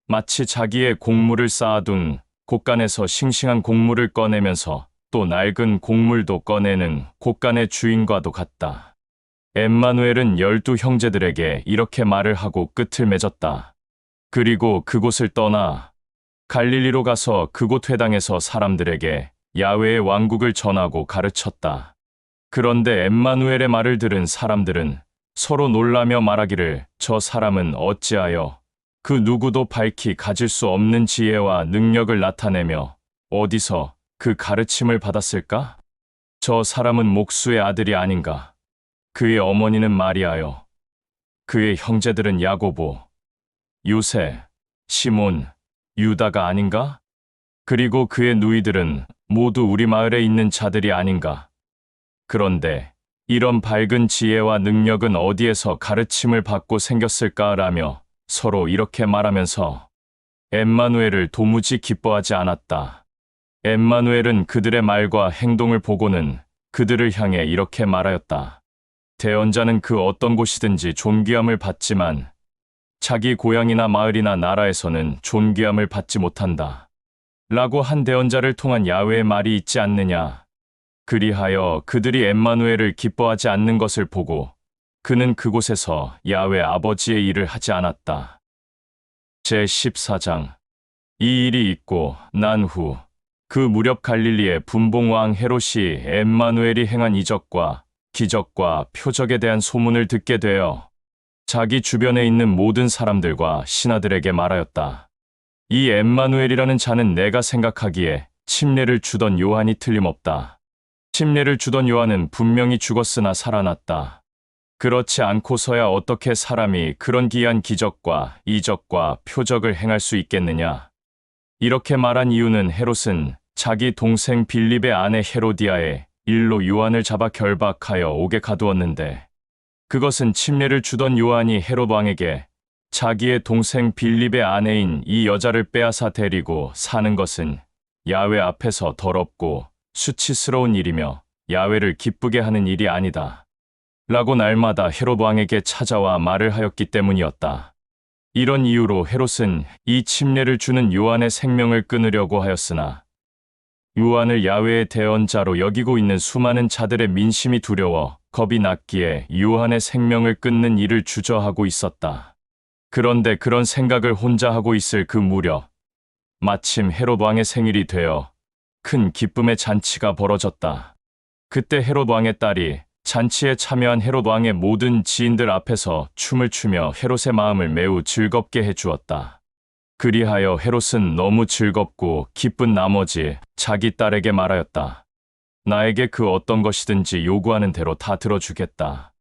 마치 자기의 곡물을 쌓아둔 곡간에서 싱싱한 곡물을 꺼내면서 또 낡은 곡물도 꺼내는 곡간의 주인과도 같다. 엠마누엘은 12 형제들에게 이렇게 말을 하고 끝을 맺었다. 그리고 그곳을 떠나 갈릴리로 가서 그곳 회당에서 사람들에게 야훼의 왕국을 전하고 가르쳤다. 그런데 엠마누엘의 말을 들은 사람들은 서로 놀라며 말하기를 저 사람은 어찌하여 그 누구도 밝히 가질 수 없는 지혜와 능력을 나타내며 어디서 그 가르침을 받았을까? 저 사람은 목수의 아들이 아닌가? 그의 어머니는 마리아요. 그의 형제들은 야고보, 요세, 시몬, 유다가 아닌가? 그리고 그의 누이들은 모두 우리 마을에 있는 자들이 아닌가? 그런데 이런 밝은 지혜와 능력은 어디에서 가르침을 받고 생겼을까라며 서로 이렇게 말하면서 엠마누엘을 도무지 기뻐하지 않았다. 엠마누엘은 그들의 말과 행동을 보고는 그들을 향해 이렇게 말하였다. 대언자는 그 어떤 곳이든지 존귀함을 받지만 자기 고향이나 마을이나 나라에서는 존귀함을 받지 못한다. 라고 한 대언자를 통한 야훼의 말이 있지 않느냐. 그리하여 그들이 엠마누엘을 기뻐하지 않는 것을 보고 그는 그곳에서 야훼 아버지의 일을 하지 않았다. 제14장. 이 일이 있고 난 후 그 무렵 갈릴리의 분봉왕 헤롯이 엠마누엘이 행한 이적과 기적과 표적에 대한 소문을 듣게 되어 자기 주변에 있는 모든 사람들과 신하들에게 말하였다. 이 엠마누엘이라는 자는 내가 생각하기에 침례를 주던 요한이 틀림없다. 침례를 주던 요한은 분명히 죽었으나 살아났다. 그렇지 않고서야 어떻게 사람이 그런 기이한 기적과 이적과 표적을 행할 수 있겠느냐. 이렇게 말한 이유는 헤롯은 자기 동생 빌립의 아내 헤로디아의 일로 요한을 잡아 결박하여 옥에 가두었는데 그것은 침례를 주던 요한이 헤롯 왕에게 자기의 동생 빌립의 아내인 이 여자를 빼앗아 데리고 사는 것은 야훼 앞에서 더럽고 수치스러운 일이며 야훼를 기쁘게 하는 일이 아니다. 라고 날마다 헤롯 왕에게 찾아와 말을 하였기 때문이었다. 이런 이유로 헤롯은 이 침례를 주는 요한의 생명을 끊으려고 하였으나 요한을 야훼의 대언자로 여기고 있는 수많은 자들의 민심이 두려워 겁이 났기에 요한의 생명을 끊는 일을 주저하고 있었다. 그런데 그런 생각을 혼자 하고 있을 그 무렵 마침 헤롯 왕의 생일이 되어 큰 기쁨의 잔치가 벌어졌다. 그때 헤롯 왕의 딸이 잔치에 참여한 헤롯 왕의 모든 지인들 앞에서 춤을 추며 헤롯의 마음을 매우 즐겁게 해주었다. 그리하여 헤롯은 너무 즐겁고 기쁜 나머지 자기 딸에게 말하였다. 나에게 그 어떤 것이든지 요구하는 대로 다 들어주겠다.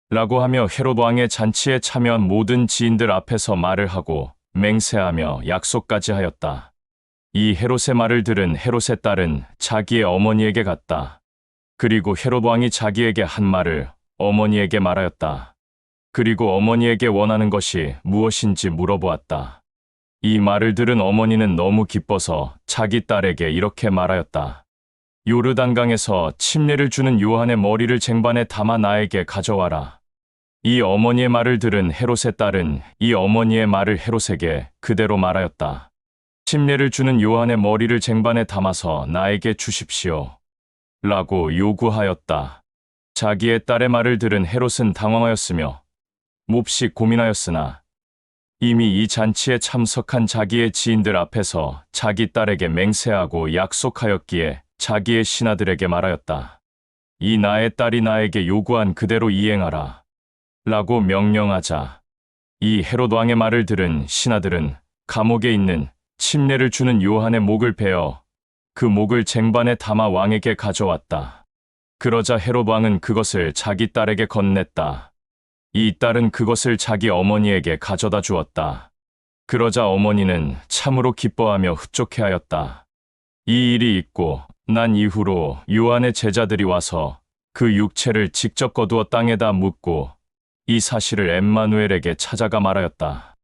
라고 하며 헤롯 왕의 잔치에 참여한 모든 지인들 앞에서 말을 하고 맹세하며 약속까지 하였다. 이 헤롯의 말을 들은 헤롯의 딸은 자기의 어머니에게 갔다. 그리고 헤롯 왕이 자기에게 한 말을 어머니에게 말하였다. 그리고 어머니에게 원하는 것이 무엇인지 물어보았다. 이 말을 들은 어머니는 너무 기뻐서 자기 딸에게 이렇게 말하였다. 요르단강에서 침례를 주는 요한의 머리를 쟁반에 담아 나에게 가져와라. 이 어머니의 말을 들은 헤롯의 딸은 이 어머니의 말을 헤롯에게 그대로 말하였다. 침례를 주는 요한의 머리를 쟁반에 담아서 나에게 주십시오. 라고 요구하였다. 자기의 딸의 말을 들은 헤롯은 당황하였으며 몹시 고민하였으나 이미 이 잔치에 참석한 자기의 지인들 앞에서 자기 딸에게 맹세하고 약속하였기에 자기의 신하들에게 말하였다. 이 나의 딸이 나에게 요구한 그대로 이행하라. 라고 명령하자 이 헤롯 왕의 말을 들은 신하들은 감옥에 있는 침례를 주는 요한의 목을 베어 그 목을 쟁반에 담아 왕에게 가져왔다. 그러자 헤롯 왕은 그것을 자기 딸에게 건넸다. 이 딸은 그것을 자기 어머니에게 가져다 주었다. 그러자 어머니는 참으로 기뻐하며 흡족해하였다. 이 일이 있고 난 이후로 요한의 제자들이 와서 그 육체를 직접 거두어 땅에다 묻고 이 사실을 엠마누엘에게 찾아가 말하였다.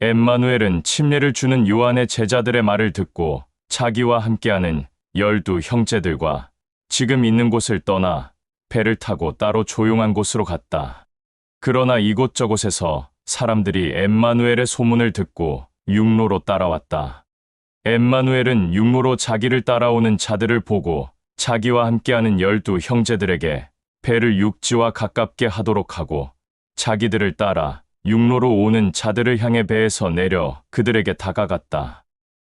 엠마누엘은 침례를 주는 요한의 제자들의 말을 듣고 자기와 함께하는 12 형제들과 지금 있는 곳을 떠나 배를 타고 따로 조용한 곳으로 갔다. 그러나 이곳저곳에서 사람들이 엠마누엘의 소문을 듣고 육로로 따라왔다. 엠마누엘은 육로로 자기를 따라오는 자들을 보고 자기와 함께하는 12 형제들에게 배를 육지와 가깝게 하도록 하고 자기들을 따라 육로로 오는 자들을 향해 배에서 내려 그들에게 다가갔다.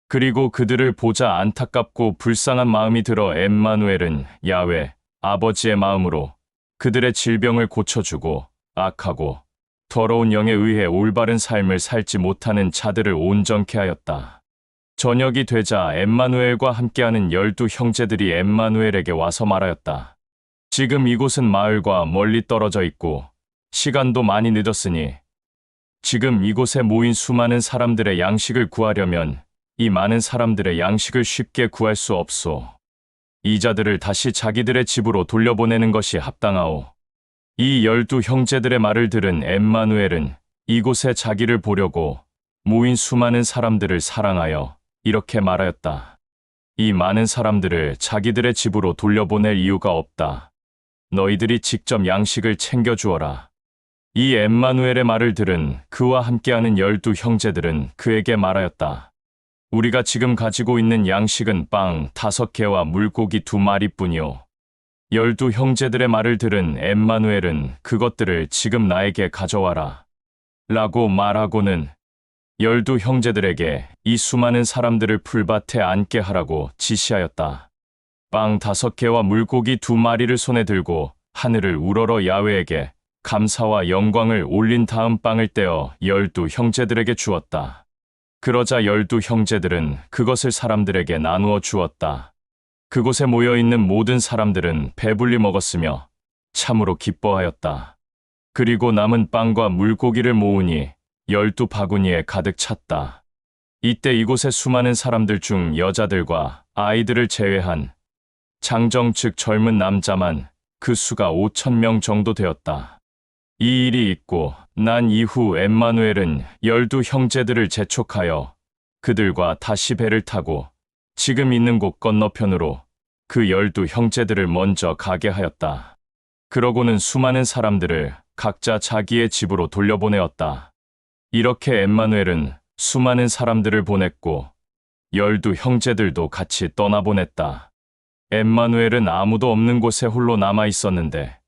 그리고 그들을 보자 안타깝고 불쌍한 마음이 들어 엠마누엘은 야훼 아버지의 마음으로 그들의 질병을 고쳐주고 악하고 더러운 영에 의해 올바른 삶을 살지 못하는 자들을 온전케 하였다. 저녁이 되자 엠마누엘과 함께하는 12 형제들이 엠마누엘에게 와서 말하였다. 지금 이곳은 마을과 멀리 떨어져 있고 시간도 많이 늦었으니 지금 이곳에 모인 수많은 사람들의 양식을 구하려면 이 많은 사람들의 양식을 쉽게 구할 수 없소. 이 자들을 다시 자기들의 집으로 돌려보내는 것이 합당하오. 이 12 형제들의 말을 들은 엠마누엘은 이곳에 자기를 보려고 모인 수많은 사람들을 사랑하여 이렇게 말하였다. 이 많은 사람들을 자기들의 집으로 돌려보낼 이유가 없다. 너희들이 직접 양식을 챙겨주어라. 이 엠마누엘의 말을 들은 그와 함께하는 12 형제들은 그에게 말하였다. 우리가 지금 가지고 있는 양식은 빵 5개와 물고기 2마리뿐이오. 12 형제들의 말을 들은 엠마누엘은 그것들을 지금 나에게 가져와라. 라고 말하고는 12 형제들에게 이 수많은 사람들을 풀밭에 앉게 하라고 지시하였다. 빵 5개와 물고기 2마리를 손에 들고 하늘을 우러러 야훼에게 감사와 영광을 올린 다음 빵을 떼어 12 형제들에게 주었다. 그러자 12 형제들은 그것을 사람들에게 나누어 주었다. 그곳에 모여있는 모든 사람들은 배불리 먹었으며 참으로 기뻐하였다. 그리고 남은 빵과 물고기를 모으니 12 바구니에 가득 찼다. 이때 이곳에 수많은 사람들 중 여자들과 아이들을 제외한 장정 즉 젊은 남자만 그 수가 5,000명 정도 되었다. 이 일이 있고 난 이후 엠마누엘은 12 형제들을 재촉하여 그들과 다시 배를 타고 지금 있는 곳 건너편으로 그 12 형제들을 먼저 가게 하였다. 그러고는 수많은 사람들을 각자 자기의 집으로 돌려보내었다. 이렇게 엠마누엘은 수많은 사람들을 보냈고 12 형제들도 같이 떠나보냈다. 엠마누엘은 아무도 없는 곳에 홀로 남아 있었는데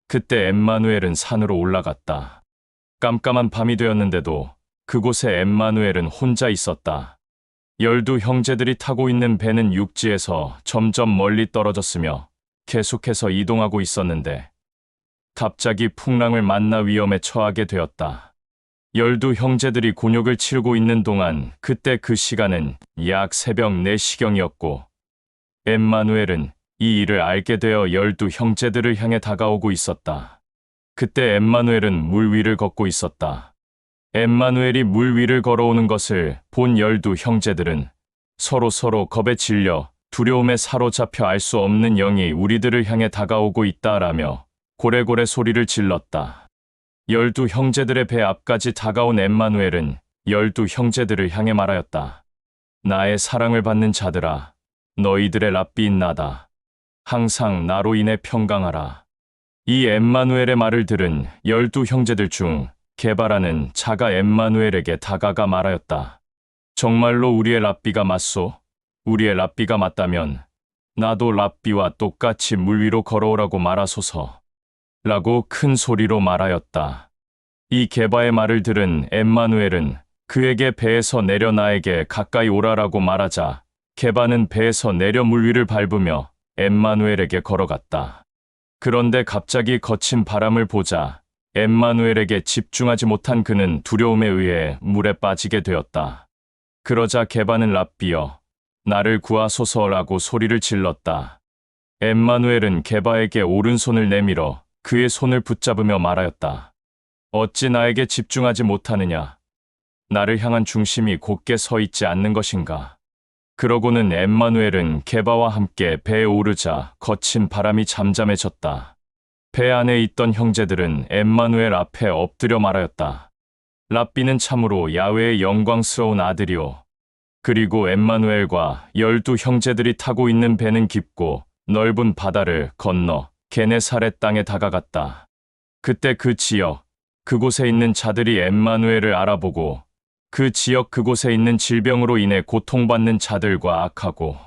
그때 엠마누엘은 산으로 올라갔다. 깜깜한 밤이 되었는데도 그곳에 엠마누엘은 혼자 있었다. 12 형제들이 타고 있는 배는 육지에서 점점 멀리 떨어졌으며 계속해서 이동하고 있었는데 갑자기 풍랑을 만나 위험에 처하게 되었다. 12 형제들이 곤욕을 치르고 있는 동안 그때 그 시간은 약 새벽 4시경이었고 엠마누엘은 이 일을 알게 되어 12 형제들을 향해 다가오고 있었다. 그때 엠마누엘은 물 위를 걷고 있었다. 엠마누엘이 물 위를 걸어오는 것을 본 12 형제들은 서로 겁에 질려 두려움에 사로잡혀 알 수 없는 영이 우리들을 향해 다가오고 있다라며 고래고래 소리를 질렀다. 12 형제들의 배 앞까지 다가온 엠마누엘은 12 형제들을 향해 말하였다. 나의 사랑을 받는 자들아, 너희들의 랍비인 나다. 항상 나로 인해 평강하라. 이 엠마누엘의 말을 들은 12 형제들 중 게바라는 자가 엠마누엘에게 다가가 말하였다. 정말로 우리의 랍비가 맞소? 우리의 랍비가 맞다면 나도 랍비와 똑같이 물 위로 걸어오라고 말하소서. 라고 큰 소리로 말하였다. 이 게바의 말을 들은 엠마누엘은 그에게 배에서 내려 나에게 가까이 오라라고 말하자 게바는 배에서 내려 물 위를 밟으며 엠마누엘에게 걸어갔다. 그런데 갑자기 거친 바람을 보자 엠마누엘에게 집중하지 못한 그는 두려움에 의해 물에 빠지게 되었다. 그러자 게바는 랍비여, 나를 구하소서라고 소리를 질렀다. 엠마누엘은 게바에게 오른손을 내밀어 그의 손을 붙잡으며 말하였다. 어찌 나에게 집중하지 못하느냐? 나를 향한 중심이 곧게 서 있지 않는 것인가? 그러고는 엠마누엘은 게바와 함께 배에 오르자 거친 바람이 잠잠해졌다. 배 안에 있던 형제들은 엠마누엘 앞에 엎드려 말하였다. 랍비는 참으로 야훼의 영광스러운 아들이오. 그리고 엠마누엘과 12 형제들이 타고 있는 배는 깊고 넓은 바다를 건너 게네사렛 땅에 다가갔다. 그때 그 지역, 그곳에 있는 자들이 엠마누엘을 알아보고 그 지역 그곳에 있는 질병으로 인해 고통받는 자들과 악하고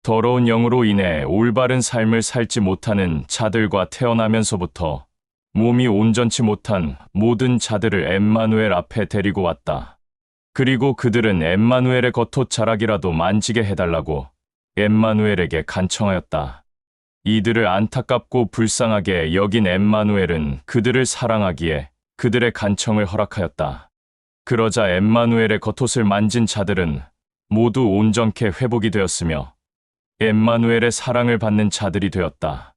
더러운 영으로 인해 올바른 삶을 살지 못하는 자들과 태어나면서부터 몸이 온전치 못한 모든 자들을 엠마누엘 앞에 데리고 왔다. 그리고 그들은 엠마누엘의 겉옷자락이라도 만지게 해달라고 엠마누엘에게 간청하였다. 이들을 안타깝고 불쌍하게 여긴 엠마누엘은 그들을 사랑하기에 그들의 간청을 허락하였다. 그러자 엠마누엘의 겉옷을 만진 자들은 모두 온전케 회복이 되었으며 엠마누엘의 사랑을 받는 자들이 되었다.